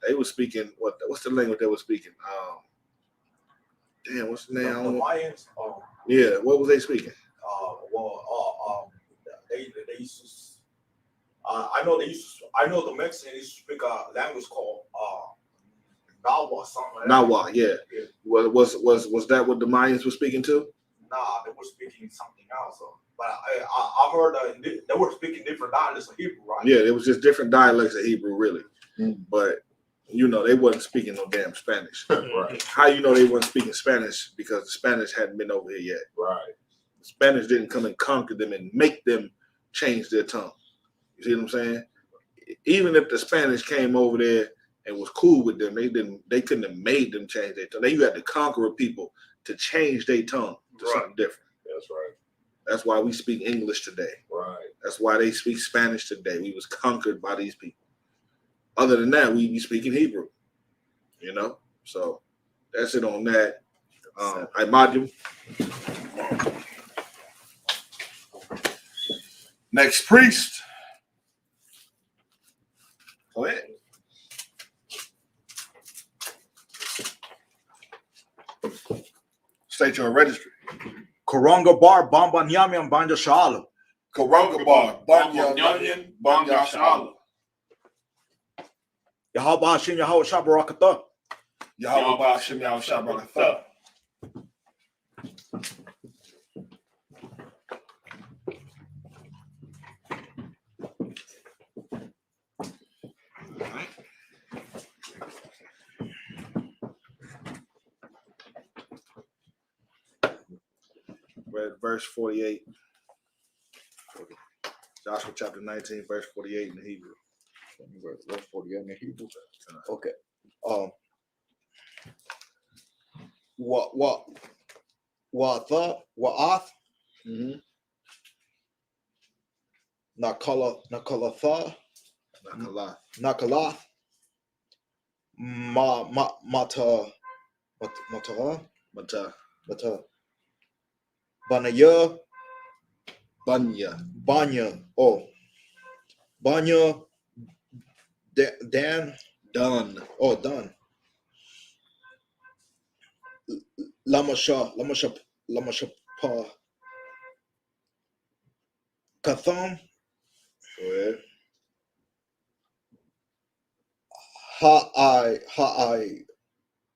They were speaking what's the language they were speaking? Damn, what's the name?
The Mayans.
Yeah, what was they speaking?
They used to. I know the Mexicans used to speak a language called Nahuatl, something like that.
Nahuatl, yeah. Was that what the Mayans were speaking to?
Nah, they were speaking something else. But I heard they were speaking different dialects of Hebrew, right?
Yeah, it was just different dialects of Hebrew, really. But they wasn't speaking no damn Spanish.
Right.
How you know they wasn't speaking Spanish? Because the Spanish hadn't been over here yet.
Right.
The Spanish didn't come and conquer them and make them change their tongue. You see what I'm saying? Even if the Spanish came over there and was cool with them, they couldn't have made them change their tongue. You had to conquer people to change their tongue to something different.
That's right.
That's why we speak English today.
Right.
That's why they speak Spanish today. We was conquered by these people. Other than that, we be speaking Hebrew. So that's it on that. Imagine. Next priest. Go ahead. State your registry.
Karunga Bar, Bamba Nyamian, Banja Shala.
Karunga Bar, Banyan, Banya Shala.
Yahweh Hashem, Yahweh Shabarakatah.
Yahweh Ba'ashem, Yahweh Shabarakatah. Read verse 48. Joshua chapter 19, verse 48 in the Hebrew.
Verse 48 in the Hebrew. Okay. Wa'ath. Nakalatha.
Nakalath.
Nakalath. Mata Banaya Banya Banya Dan
Done.
Done Lamasha Pa Katham
Go ahead.
Ha I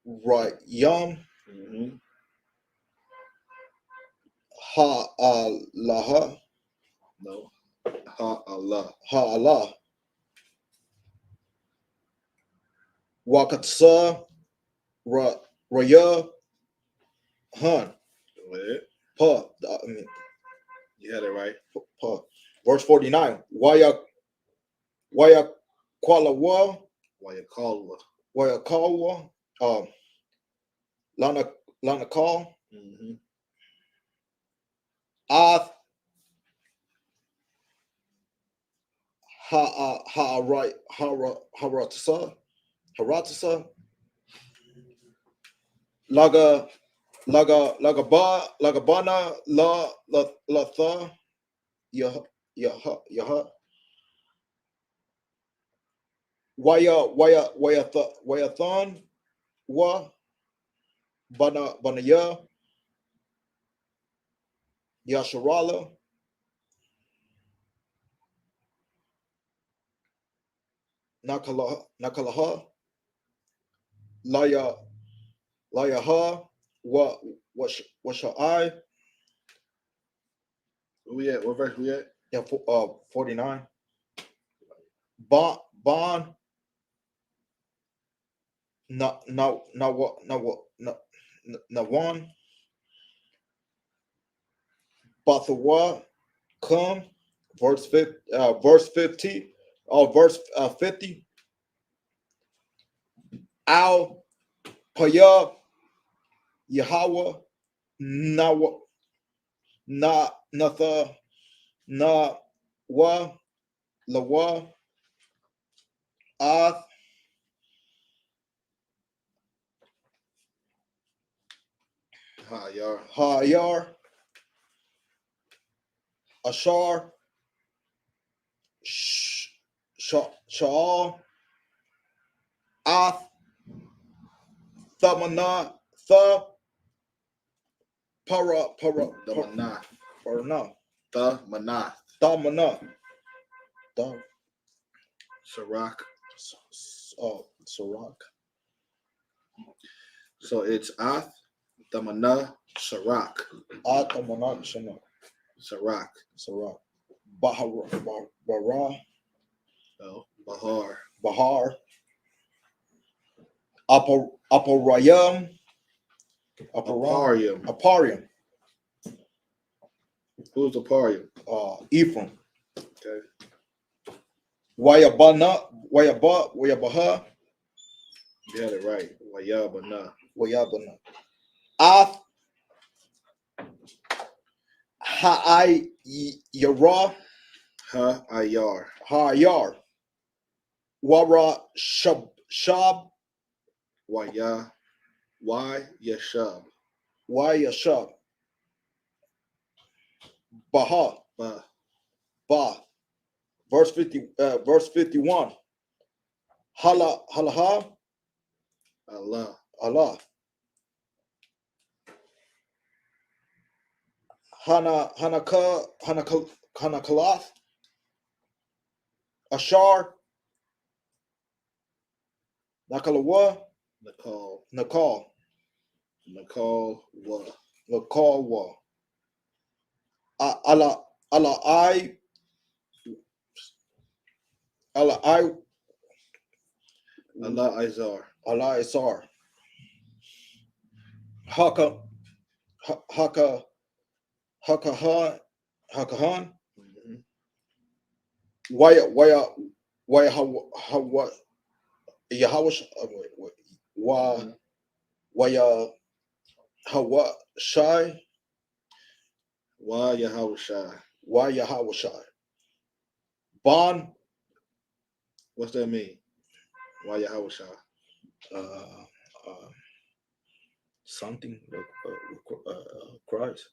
Right Yum
Mm-hmm.
Ha Allah
No. Ha Allah.
Wakatsa Raya Han
Go ahead.
Pa
You had it right.
Pa. Verse 49. Waya Kwalawa Waya Kalwa Lana Call
Mm-hmm.
Ath Ha right Haratasa Lagabana La Tha Yaha Wayathon Wa Banaya Yasharala Nakalaha Layaha what shall I
Where we at? What verse we at?
49 Bon na one Bathawa come verse 50 verse 50 Al Paya Yahweh Natha Na Wa Lawa Ath Hayar Ashar Shaal Ath Thamana Tha Para
Manath.
Parana
The Manath.
Thamana
Sirach.
Sirach.
So it's Ath, Thamana, Sirach.
Thamana
Sirach.
Sirach. Bahar.
No. Bahar.
Bahar. Aparayam.
Aparium. Who's Aparium?
Ephraim.
Okay.
Wayabaha.
You had it right. Wayabana.
Ath Ha'ai Yara. Ha'ayar. Wara Shab.
Yashab.
Yashab. Baha. Ba. Verse 51. Halaha. Allah. Hanakalath. Ashar. Nakalawa. Nakal. Wa. Allah I. Allah Izar. Hakahan.
Mm-hmm.
Yahweh Hawa Shai. Yahweh Shai. Bon.
What's that mean? Why Yahweh?
Something Christ.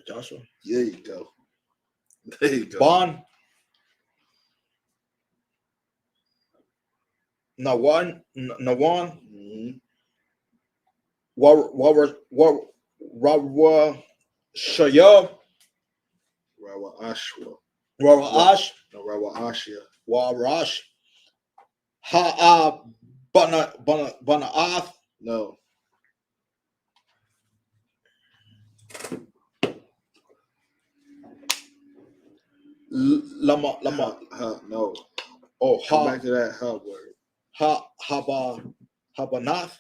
Joshua.
There you go. There you go.
Bon. Nawan.
Mm-hmm.
Rawa Shaya.
Rawa Ashwa.
Rawa
No, Rawa Ashia.
Warash. Ha'a Banaath.
No.
Lama.
No.
Oh,
Come back to that ha word.
Habanath.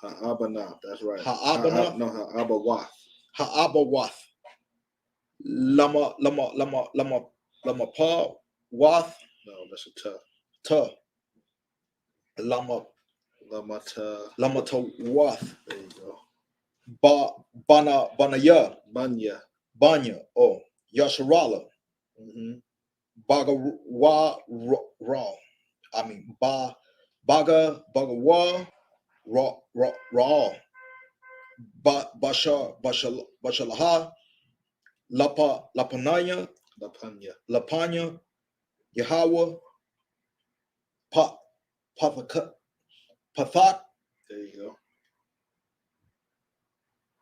Ha'abanath. That's right.
Ha'abanath.
No, Ha'abawath.
Ha'abawath. Lama pa wath.
No, that's a ta.
Ta. Lama ta wath.
There you go.
Banaya.
Banya.
Oh, Yasharala.
Mm-hmm.
Bagawa raw. I mean bagawa raw. Bashalaha. Lapanya. Yahweh. Pathat.
There you go.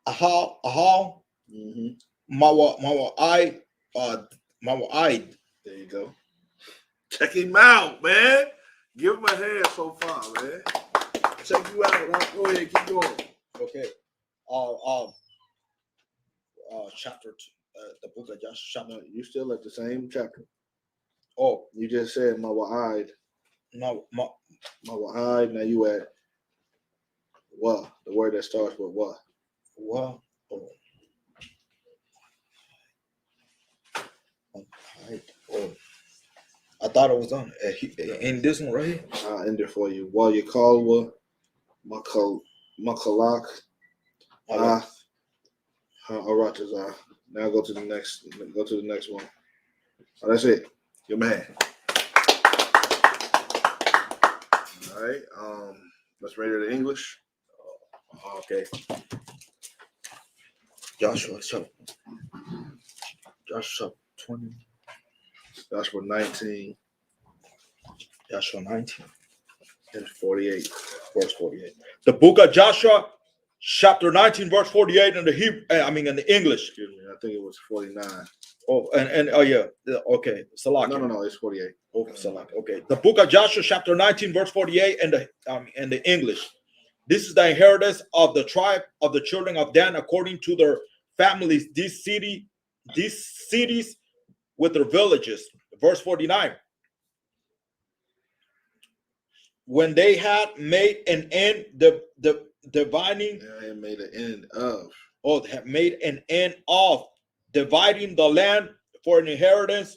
Ahal.
Mm-hmm.
Mawa'id.
There you go. Check him out, man. Give him a hand so far, man. Check you out. Go ahead, keep going.
Okay. Chapter 2, the book of Joshua.
No, you still at the same chapter.
Oh,
You just said Mawa'id. Mawa'id. Now you at what? The word that starts with what?
What? Oh, I thought it was on in this one right here.
I'll end it for you. While you call Makalak. Aratazah. Now go to the next. Go to the next one. Oh, that's it. Your man. All right. Let's read it in English.
Okay. Joshua 20.
Joshua 19.
Joshua 19.
And 48.
Verse 48. The book of Joshua, chapter 19, verse 48 in the Hebrew, in the English.
Excuse me. I think it was 49.
Oh, and oh yeah. Okay. Salak.
No, it's 48.
Oh, Salak. Okay. The book of Joshua, chapter 19, verse 48 in the English. This is the inheritance of the tribe of the children of Dan according to their families. These cities with their villages. Verse 49. When they had made an end, dividing.
They made an end of.
Oh, they have made an end of dividing the land for an inheritance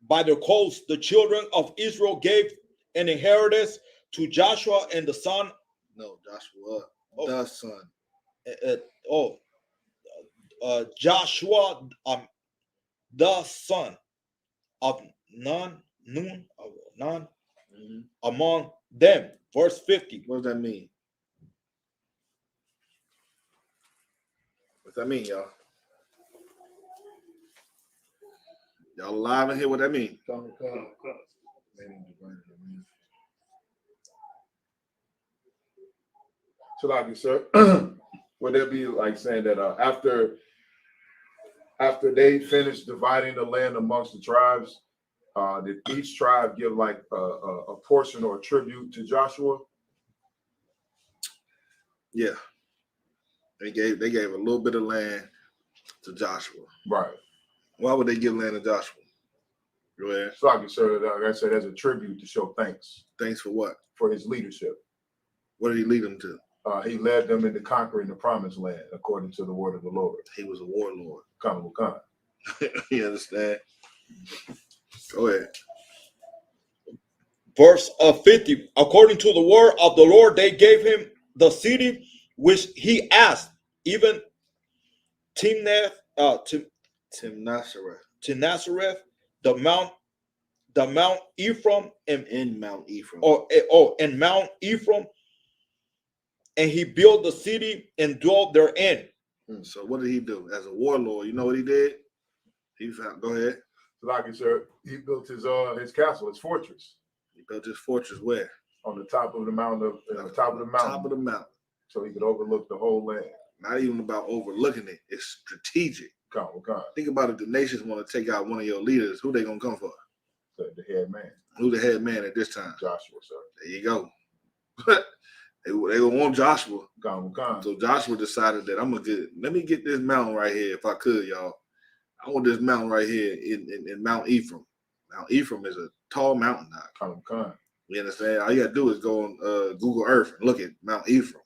by their coasts. The children of Israel gave an inheritance to Joshua and the son.
No, Joshua, the son.
Joshua, the son of Nun,
Mm-hmm.
among them. Verse 50.
What does that mean? What's that mean, y'all? Y'all live in here? What that mean?
So, like you, sir, would that be like saying that after they finished dividing the land amongst the tribes, did each tribe give like a portion or a tribute to Joshua?
Yeah. They gave a little bit of land to Joshua.
Right.
Why would they give land to Joshua? Go ahead.
So, like you, sir, like I said, as a tribute to show thanks.
Thanks for what?
For his leadership.
What did he lead them to?
He led them into conquering the promised land according to the word of the Lord.
He was a warlord.
Khan.
You understand? Go ahead.
Verse 50. According to the word of the Lord, they gave him the city which he asked, even Timnath,
Timnasareth,
the the Mount Ephraim and
In Mount Ephraim.
in Mount Ephraim, and he built the city and dwelt therein.
So what did he do as a warlord? You know what he did? He found. Go ahead.
Like you said, he built his castle, his fortress,
He built his fortress where?
on the top of the mountain
Top of the mountain.
so he could overlook the whole land.
Not even about overlooking it. It's strategic.
Come.
Think about it. The nations want to take out one of your leaders. Who they gonna come for?
So the head man,
Who the head man at this time?
Joshua, sir.
There you go. they will want Joshua.
Come.
So Joshua decided that let me get this mountain right here if I could, y'all. I want this mountain right here in Mount Ephraim. Mount Ephraim is a tall mountain now.
Come.
You understand? All you gotta do is go on Google Earth and look at Mount Ephraim.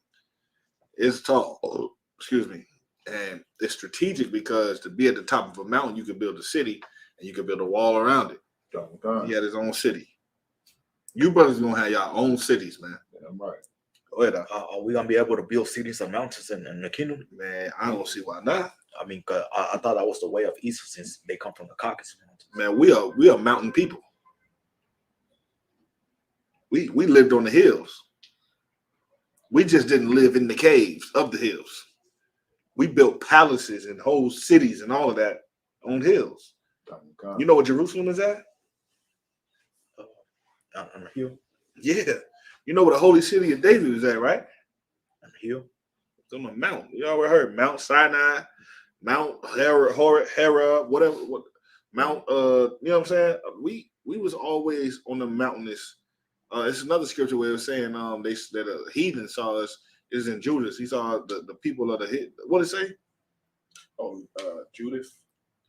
It's tall. Oh, excuse me. And it's strategic because to be at the top of a mountain, you can build a city and you can build a wall around it.
Come.
He had his own city. You brothers gonna have your own cities, man.
Yeah, I'm right.
Go ahead,
Are we gonna be able to build cities and mountains in the kingdom?
man. I don't see why not.
I mean, 'cause I thought that was the way of Esau, since they come from the Caucasus Mountains.
Man, we are mountain people. We lived on the hills. We just didn't live in the caves of the hills. We built palaces and whole cities and all of that on hills.
Come.
You know where Jerusalem is at?
On the hill,
Yeah. You know where the holy city of David is at, right?
on the hill.
It's on the mountain. You already heard Mount Sinai, Mount Hera, whatever. Mount, you know what I'm saying? We was always on the mountainous. It's another scripture where it's saying that a heathen saw us is in Judas. He saw the people of the hill. What did it say?
Oh, Judith.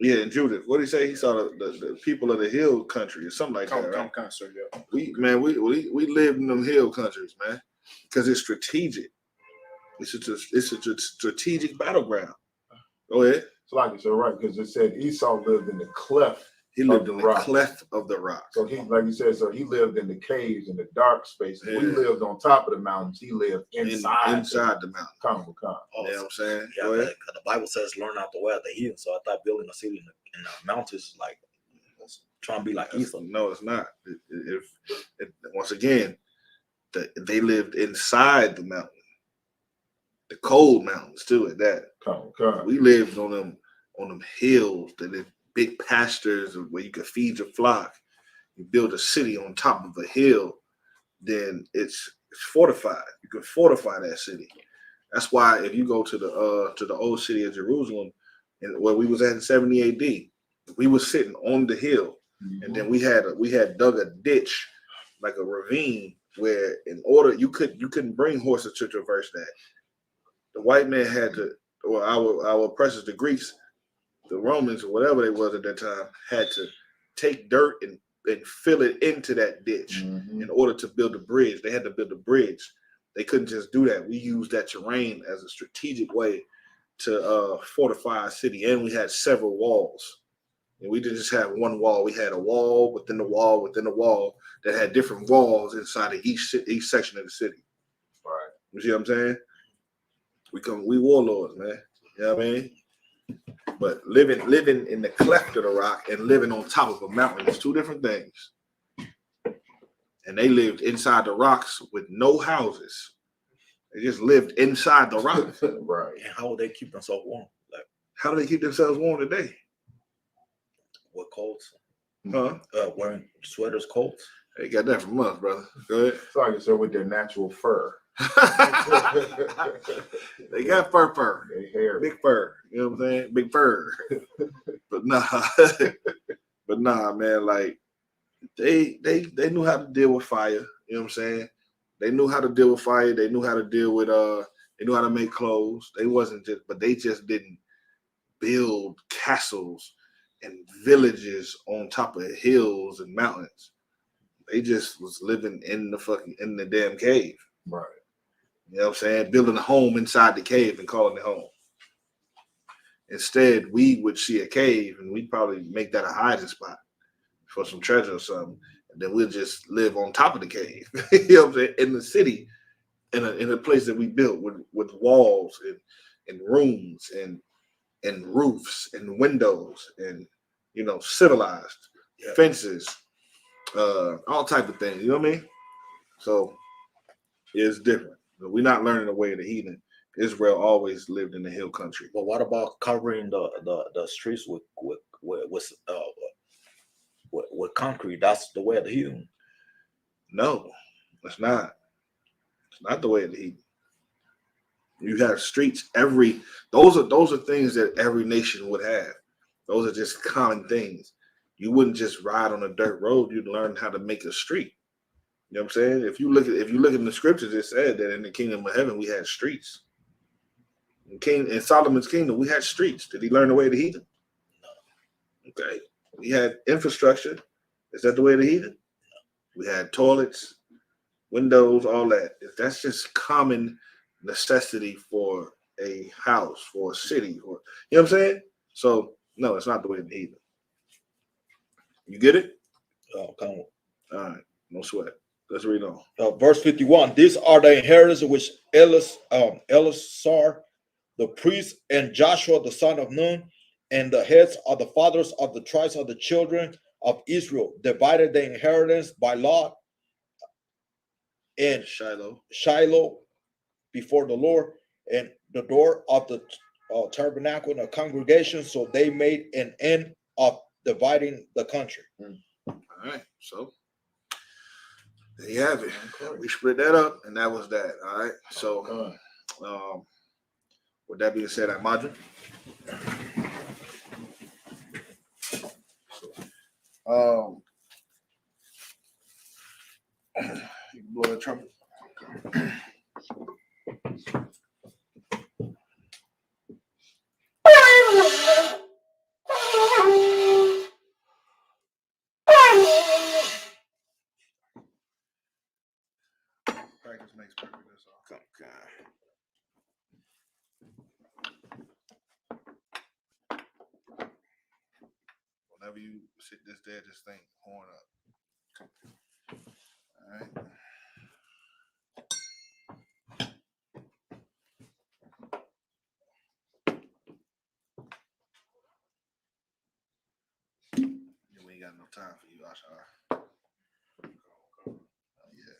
Yeah, in Judas. What did he say? He saw the people of the hill country or something like that. Right?
Concert, yeah.
We lived in them hill countries, man, because it's strategic. It's a strategic battleground. Go ahead.
It's like you said, right? Because it said Esau lived in the cleft.
He lived in the
rock.
cleft of the rock.
So he, like you said, so he lived in the caves, in the dark spaces.
Yeah.
We lived on top of the mountains. He lived inside
inside the mountain.
Come.
You know what I'm saying?
Yeah,
Go ahead.
the Bible says, "Learn out the way of the hill." So I thought building a city in the mountains is like trying to be like Esau.
No, it's not. Once again, they lived inside the mountain, the cold mountains too. At that,
Come.
we lived on them hills that are big pastures where you could feed your flock. You build a city on top of a hill, then it's fortified. You can fortify that city. That's why if you go to the old city of Jerusalem, and where we was at in 70 AD, we was sitting on the hill. And then we had dug a ditch, like a ravine, where in order you couldn't bring horses to traverse that. The white man had to, or our oppressors, the Greeks, the Romans, or whatever they was at that time, had to take dirt and fill it into that ditch in order to build a bridge. They had to build a bridge. They couldn't just do that. We used that terrain as a strategic way to fortify our city, and we had several walls. And we didn't just have one wall. We had a wall within the wall within the wall that had different walls inside of each section of the city.
Right.
You see what I'm saying? We warlords, man. You know what I mean? But living in the cleft of the rock and living on top of a mountain is two different things. And they lived inside the rocks with no houses. They just lived inside the rock.
Right.
And how would they keep themselves warm? Like,
How do they keep themselves warm today?
what coats?
Huh?
Wearing sweaters, coats.
They got that from us, brother. Go ahead.
It's like you said, with their natural fur.
They got fur.
Their hair.
Big fur. You know what I'm saying? Big fur. But nah, man, like they knew how to deal with fire. You know what I'm saying? They knew how to deal with fire. They knew how to deal with they knew how to make clothes. They just didn't build castles and villages on top of hills and mountains. They just was living in the damn cave.
Right.
You know what I'm saying? Building a home inside the cave and calling it home. Instead, we would see a cave and we'd probably make that a hiding spot for some treasure or something. And then we'll just live on top of the cave. You know what I'm saying? In the city, in a place that we built with walls and rooms and roofs and windows and, civilized fences. all type of things. You know what I mean? So it's different. We're not learning the way of the heathen. Israel always lived in the hill country.
But what about covering the streets with concrete? That's the way of the heathen.
No, it's not. It's not the way of the heathen. You have streets. Those are things that every nation would have. Those are just common things. You wouldn't just ride on a dirt road. You'd learn how to make a street. You know what I'm saying? If you look in the scriptures, it said that in the kingdom of heaven we had streets. In Solomon's kingdom, we had streets. Did he learn the way of the heathen? No. Okay. We had infrastructure. Is that the way of the heathen? We had toilets, windows, all that. That's just common necessity for a house, for a city, or you know what I'm saying? So no, it's not the way of the heathen. You get it?
Oh, come on.
All right, no sweat. Let's read on.
Verse 51. These are the inheritance which Eleazar, the priest, and Joshua, the son of Nun, and the heads of the fathers of the tribes of the children of Israel divided the inheritance by lot in Shiloh before the Lord and the door of the tabernacle and the congregation. So they made an end of dividing the country.
All right, so there you have it. We split that up, and that was that. All right. So, with that being said, I'm Madra. You can blow the trumpet. Practice makes perfect. That's all. Okay. Whenever you sit this there, just think horn up. All right. We ain't got no time for you, Ashar. Yeah.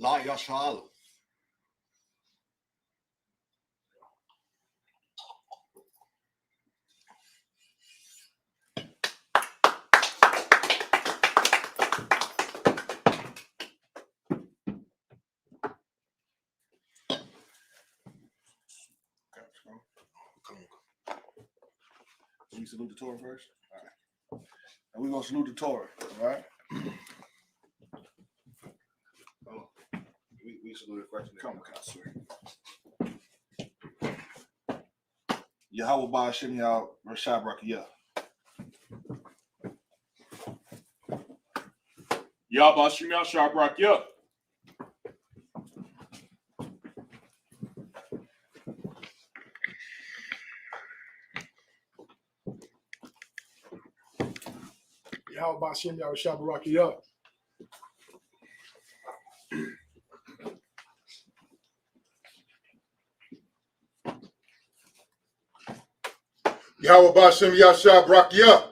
La Yashal.
We salute the Torah first? All right. And we're going to salute the Torah, all right? We salute the question. Come on, Counselor. Yahweh Ba'Shem Yah Rashab Rakiyah.
Yahweh Ba'Shem Yah Rashab Rakiyah.
Yahweh Ba'Shem Yah Rashab Rakiyah.
Yahweh Ba'Shem Yashab Rakiyah.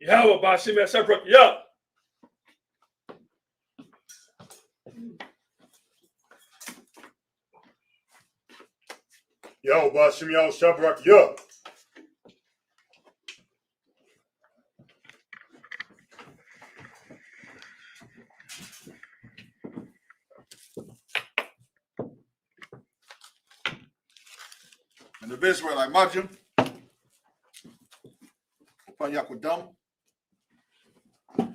Yahweh Ba'Shem Yah Rashab Rakiyah.
Yahweh Ba'Shem Yah Rashab Rakiyah.
And the Israelite Majum. Upon Yakwadam. The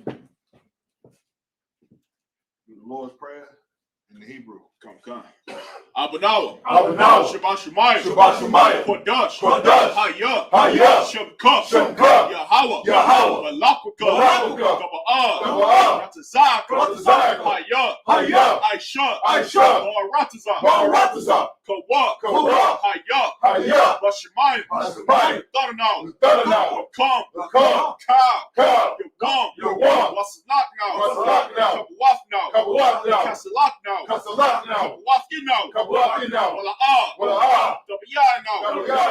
Lord's Prayer in the Hebrew.
Come. Abanawa.
Abanawa.
Shabbat Shemayim.
Shabbat Shemayim.
Kodash.
Kodash.
Hayah.
Hayah.
Shabbat.
Shabbat.
Yahweh. Yahweh, Malakwaka, Ratazaka, Hayah, Aisha, Baratazak, Kawak, Hayah, Bashemayim, Thundernow, Come, Cow, Yawam, Wasalak now, Kabawaf now, Kasalak now, Kabawaf now, Wala'ah, Dabiyah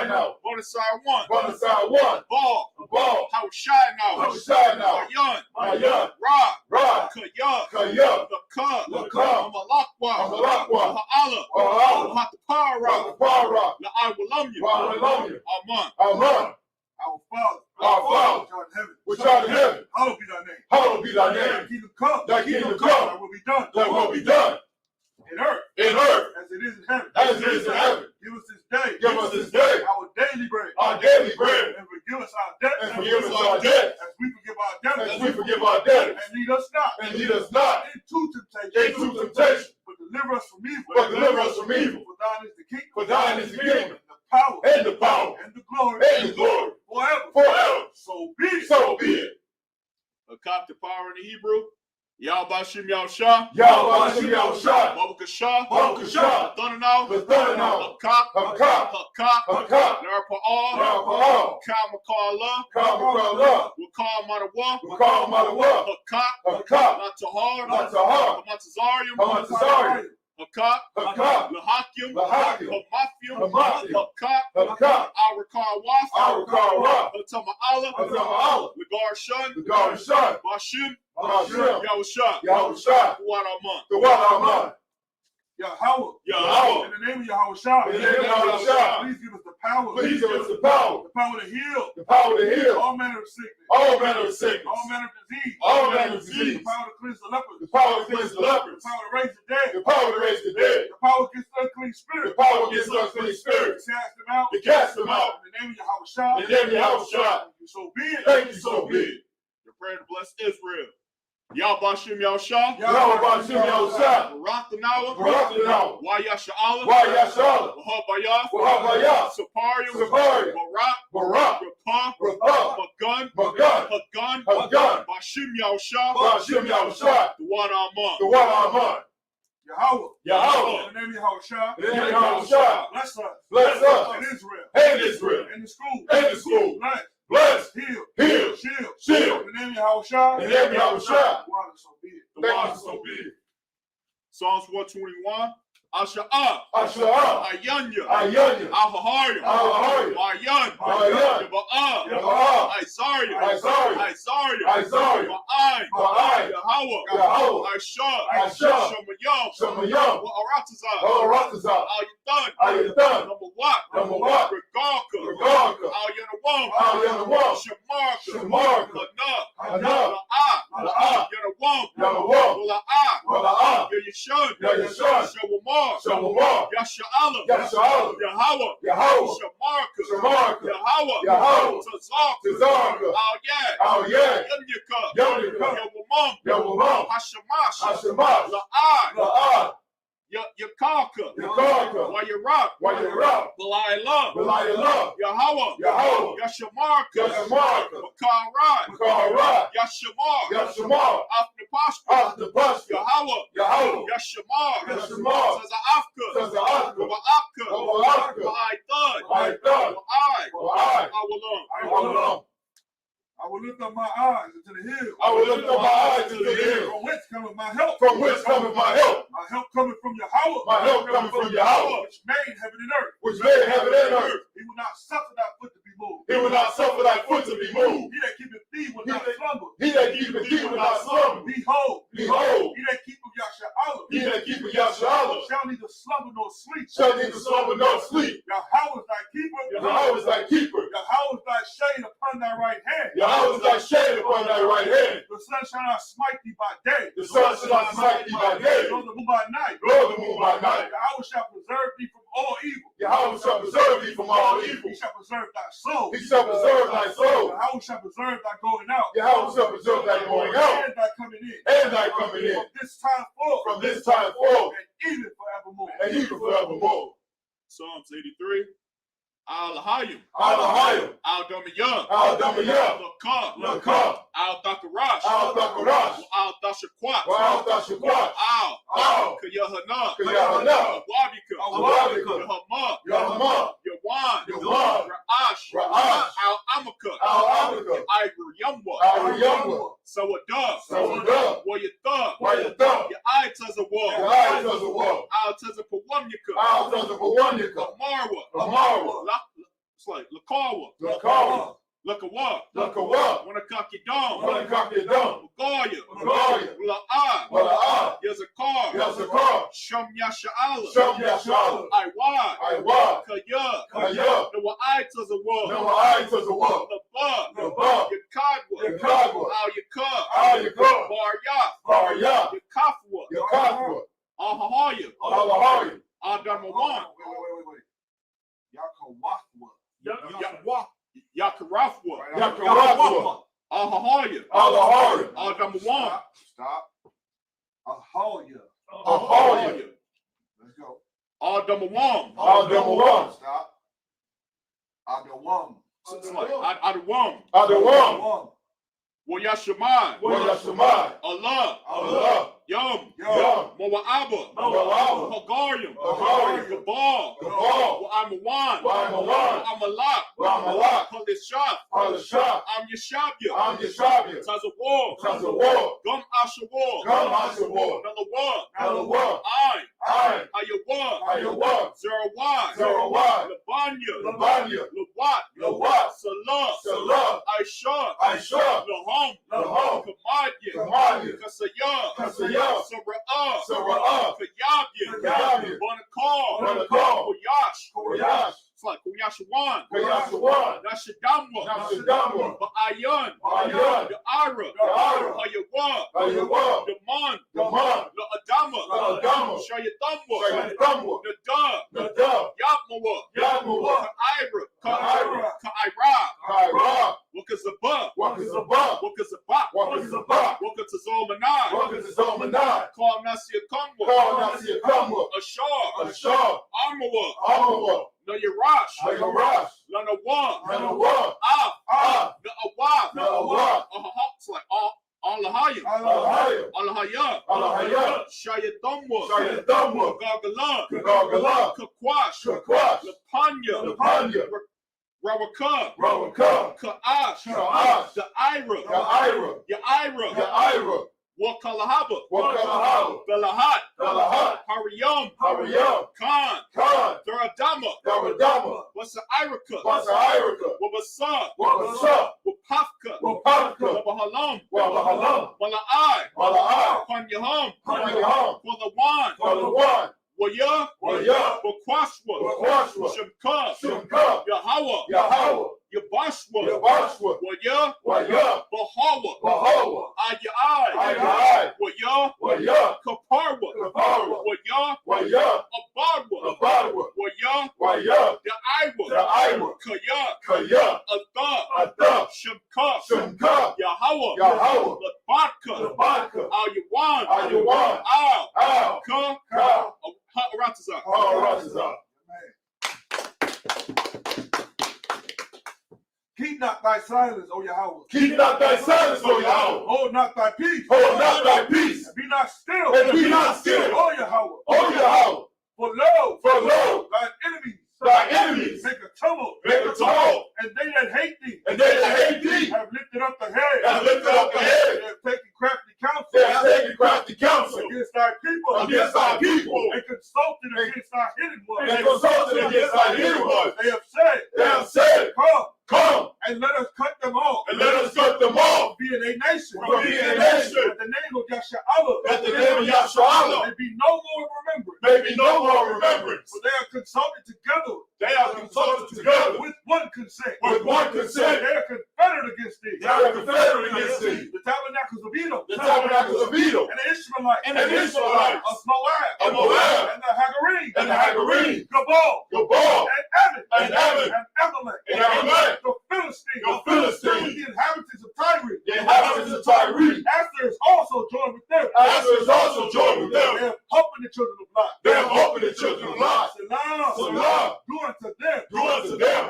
now, Bonasai 1, Ball, Hawashai now, Ayun, Ra, Kayah, Lakah, Amalakwa, Ha'ala, Hatapara, La'awalumya, Aman.
Our Father, which art in heaven, hallowed be thy name. Thy kingdom come, thy will be done. Thy will be done. In earth, as it is in heaven. Give us this day, our daily bread. And forgive us our debt, as we forgive our debtors. And lead us not into temptation, but deliver us from evil. For thine is the kingdom, and the power, and the glory, forever. So be it.
A cop to power in the Hebrew. Yahbashim Yahushua. Babakashah. Thundernow. Hakak. Narpa'al. Kamakala. Wakal Madawa. Hakak. Natahar. Hamatazarium. Hakak, Lahakim, Hamafium, Hakak, Arakar Hatama Lagar Shun, Bashim, Yahushua, Wadaman.
Yahweh. In the name of Yahushua. Please give us the power. The power to heal. All manner of sickness. All manner of disease. The power to cleanse the lepers. The power to raise the dead. The power against unclean spirits. To cast them out. In the name of Yahushua. So be it.
Thank you, so be it. Your prayer to bless Israel. Yahbashim Yahushua. Baratanawa. Wayasha'ala. Wahabayah. Saparium. Barak. Rapah. Magun. Bashim Yahushua. The one Aman.
Yahweh. In the name of Yahushua. Bless us. And Israel. In the school. Bless. Heal. Shield. In the name of Yahushua. So be it.
Psalms 121. Asha'ah. Ayanya. Ahaharium. Ayun. Yaba'ah. Isarium. Ma'ayin. Yahweh. Aisha. Shamayam. Wa'aratazah. Ayathan. Number what? Regarka. Al-Yanawam. Shamarka. La'ah. Yanawam. Wala'ah. Yashun. Shawamar. Yasha'ala. Yahweh. Shamarka. Yahweh. Tazarka. Al-Yad. Yamyaka. Yawamam. Hashamash. La'ah. Yakarka. Wayarak. Belilah. Yahweh. Yashamarka. Makarai. Yashamar. Afnapashka. Yahweh. Yashamar. Taza'afka. Wa'apka. Ma'aitan. Awalam.
I will lift up my eyes into the hill. From whence cometh my help? My help cometh from Yahweh. Which made heaven and earth. He will not suffer thy foot to be moved. He that keepeth thee will not slumber. Behold. He that keepeth Yasha'ala. Shall neither slumber nor sleep. Yahweh is thy keeper. Yahweh is thy shade upon thy right hand. The sun shall not smite thee by day. Nor the moon by night. Yahweh shall preserve thee from all evil. He shall preserve thy soul. Yahweh shall preserve thy going out. And thy coming in. From this time forth. And even forevermore.
Psalms 83. Al-Hayim,
Al-Hayim,
Al-Damayah,
Al-Damayah,
Lakah,
Lakah,
Al-Dakarash,
Al-Dakarash,
Al-Dashaquat,
Al-Dashaquat,
Kayahana,
Kayahana,
Wabika,
Wabika,
Yahama,
Yahama,
Yawan,
Yawan,
Ra'ash,
Ra'ash,
Al-Amaka,
Al-Amika,
Ibriyamwa,
Al-Yamwa,
Sawadah,
Sawadah,
Wayatha,
Wayatha,
Ya'ai-Tazawah,
Al-Tazawah,
Al-Tazapawamyaka,
Al-Tazawah,
Amarwa,
Amarwa,
it's like Lakawa,
Lakawa,
Lakawa,
Lakawa,
Wanakakidam,
Wanakakidam,
Magaya,
Magaya,
La'a,
Wala'ah,
Yazakar,
Yazakar,
Sham Yasha'ala,
Sham Yashala,
Iwad,
Iwad,
Kaya,
Kaya,
Nawa'ai-Tazawah,
Nawa'ai-Tazawah,
Laba,
Laba,
Yakadwa,
Yakadwa,
Al-Yakar,
Al-Yakar,
Baryah,
Baryah,
Yakafwa,
Yakafwa,
Al-Hahaya,
Al-Ahari,
Al-Damawan,
Wait. Yakawafwa.
Yakarafwa,
Yakarafwa,
Al-Hahaya,
Al-Ahari,
Al-Damawan,
Stop. Ahoya.
Ahari,
Let's go.
Al-Damawan,
Al-Damawan,
Stop. Adawam.
it's like Adawam,
Adawam,
Wayashamai,
Wayashamai,
Allah,
Allah,
Yum,
Yam,
Mawa'aba,
Mawa'aba,
Hagaryam,
Hagaryam,
Gabal,
Gabal,
Wa'amawan,
Wa'amawan,
Wa'amalak,
Wa'amalak,
Halishah,
Halashah,
Am Yashabya,
Am Yashabya,
Tazawar,
Tazawar,
Gum Ashawar,
Gam Ashawar,
Nalawar,
Nalawar,
Ai,
Ai,
Hayawar,
Hayawar,
Zerawai,
Zerawai,
Labanya,
Labanya,
Lawat,
Lawat,
Salah,
Salah,
Aisha,
Aisha,
Laham,
Laham,
Kamadya,
Kamadya,
Kasaya,
Kasaya,
Sara'ah,
Sara'ah,
Kayabya,
Kayabya,
Banakar,
Banakar,
Koyash,
Koyash,
it's like Koyashawan,
Kayashawan,
Nashadamwa,
Nashadamwa,
Ba'ayan,
Bayan,
the Ira,
Ira,
Hayawa,
Hayawa,
the Man,
Daman,
the Adama,
Adama,
Shayatamwa,
Shayatamwa,
the Da,
Nadab,
Yapmawa,
Yadmawa,
Ka'ira,
Ka'ira,
Ka'ira,
Kaira,
Wakazaba,
Wakazabah,
Wakazabak,
Wakazabah,
Wakazazomanai,
Wakazazomanai,
Call Nasia Kamwa,
Kawanasi Kamwa,
Ashar,
Ashar,
Armawa,
Amawa,
Nayarash,
Nagarash,
Lanawa,
Nanawa,
Ah, the Awab,
Na'awab,
it's like Allahayim,
Alahaya,
Allahayah,
Alahaya,
Shayatamwa,
Shayadamwa,
Gargala,
Gagala,
Kakwash,
Kakwash,
Lapanya,
Lapanya,
Rawaka,
Rawaka,
Ka'ash,
Ka'ash,
the Ira,
Yaira,
Yaira,
Yaira,
Wakalahaba,
Wakalahaba,
Belahat,
Belahat,
Hariyam,
Hariyam,
Khan,
Khan,
Daradama,
Daradama,
Wasa Irika,
Wasairika,
Wabasa,
Wabasa,
Wapafka,
Wapaka,
Wabahalam,
Wabahalam,
Mala'ai,
Mala'ai,
Panyaham,
Panyaham,
Walawan,
Walawan,
Waya,
Waya,
Wakwashwa,
Wakwashwa,
Shemka,
Shimka,
Yahawa,
Yahawa,
Yabashwa,
Yabashwa,
Waya,
Waya,
Bahawa,
Bahawa,
Ayai,
Ayai,
Waya,
Waya,
Kaparwa,
Kaparwa,
Waya,
Waya,
Abadwa,
Abadwa,
Waya,
Waya,
the Iwa,
the Ira,
Kaya,
Kaya,
Adha,
Adab,
Shemka,
Shimka,
Yahawa,
Yahawa,
Labaka,
Labaka,
Ayawan,
Ayawan,
Al,
Al,
Ka,
Ka,
Haratazar.
Harazah.
Keep not thy silence, O Yahweh.
Keep not thy silence, O Yahweh.
Hold not thy peace.
Hold not thy peace.
And be not still.
And be not still.
O Yahweh.
O Yahweh.
For lo,
Thine
thine enemies
enemies
make a tumult.
make a tumult.
And they that hate thee
And they that hate thee
have lifted up the head.
have lifted up the
They
head.
have taken crafty counsel.
They have taken crafty counsel
Against thy people.
against thy people.
And consulted against thy hidden ones.
And consulted against thy hidden ones.
They have said,
They have said, Come,
and let us cut them off.
and let us cut them off
Being a nation.
from being a nation.
At the name of Yahshua.
At the name of Yahshua.
May be no more remembered.
May be no more remembrance.
For they are consulted together.
They are consulted together
With one consent.
with one consent.
They are confederate against thee.
They are confederate against thee.
The tabernacles of Edom.
The tabernacles of Edom.
And the Ishmaelites.
And the Ishmaelites.
Of Moab.
Of Moab.
And the Hagarene.
And the Hagarene.
Gabal.
Gabal.
And Ammon.
And Ammon.
And Amalek.
And Amalek.
The Philistines.
The Philistines.
The inhabitants of Tyre.
The inhabitants of Tyre.
Esther is also joined with them.
Esther is also joined with
They
them.
have hope in the children of Lot.
They have opened the children of Lot.
Salam.
Salam.
Do unto them.
Do unto them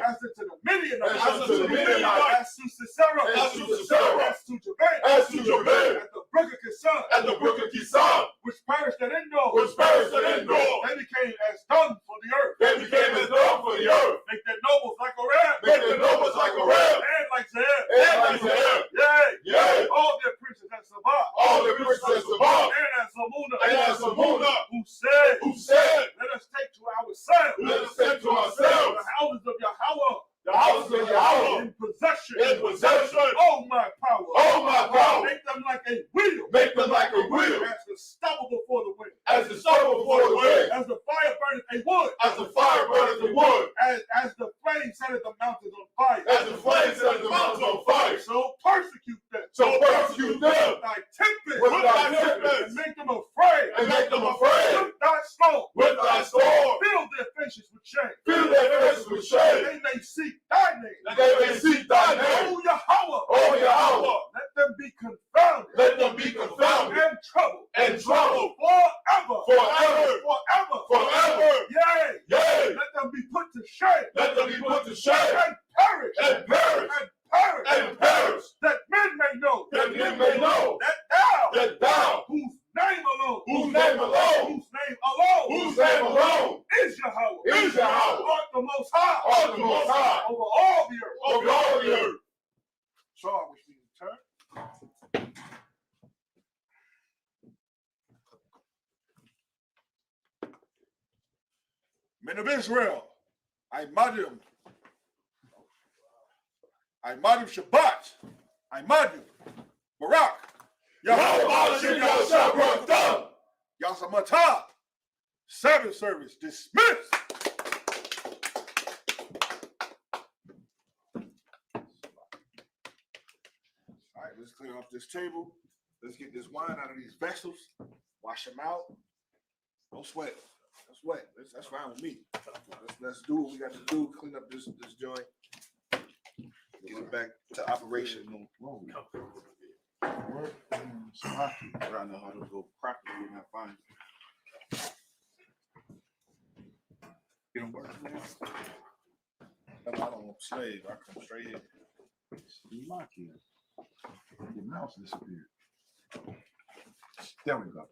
as to the Midianites, as to Sisera,
as to Sisera,
as to Jabin,
as to Jabin,
at the brook of Kison,
at the brook of Kison,
which perished at Endor,
which perished at Endor.
they became as dung for the earth.
They became as dung for the earth.
Make their nobles like a ram,
Make their nobles like a ram,
and like Zeb,
and like Zeb.
Yea,
Yea,
all their princes as Sabbath,
all the princes of Sabbath,
and as Zamuna,
and as Zamuna,
who said,
let
let us take to ourselves
us take to
the
ourselves
houses of Yahweh
the houses of Yahweh
in possession.
in possession.
Oh, my power.
Oh, my power.
Make them like a wheel.
Make them like a wheel,
As the stubble before the wind.
as the stubble before the wind,
As the fire burneth a wood.
as the fire burneth the wood,
As the flame setteth the mountains on fire.
as the flames set the mountains on fire.
So persecute them.
So persecute them
With thy tempest.
with thy tempest,
And make them afraid.
and make them afraid
With thy storm.
with thy storm.
Fill their faces with shame.
Fill their faces with shame,
They may seek thy name.
that they may seek thy name.
O Yahweh.
O Yahweh,
Let them be confounded.
let them be confounded
And troubled.
and troubled
Forever.
forever,
Forever.
forever.
Yea.
Yea,
Let them be put to shame.
let them be put to shame
And perish.
and perish
And perish.
and perish,
That men may know.
that men may know
That thou.
that thou,
Whose name alone.
whose name alone,
Whose name alone.
whose name alone
Is Yahweh.
is Yahweh,
Art the most high.
art the most high
Over all the earth.
over all the earth.
So I wish we return. Men of Israel, I Madim Shabbat, I Madim Barak,
Yahweh Shem Yahshua
Yasamata, Sabbath service dismissed. All right, let's clear off this table. Let's get this wine out of these vessels. Wash them out. Don't sweat. Don't sweat. That's fine with me. Let's do what we got to do. Clean up this joint. Get it back to operation. I don't know how to go properly and not fine. Get them working now. I don't slave. I come straight here.
You lock in. Your mouse disappeared. There we go.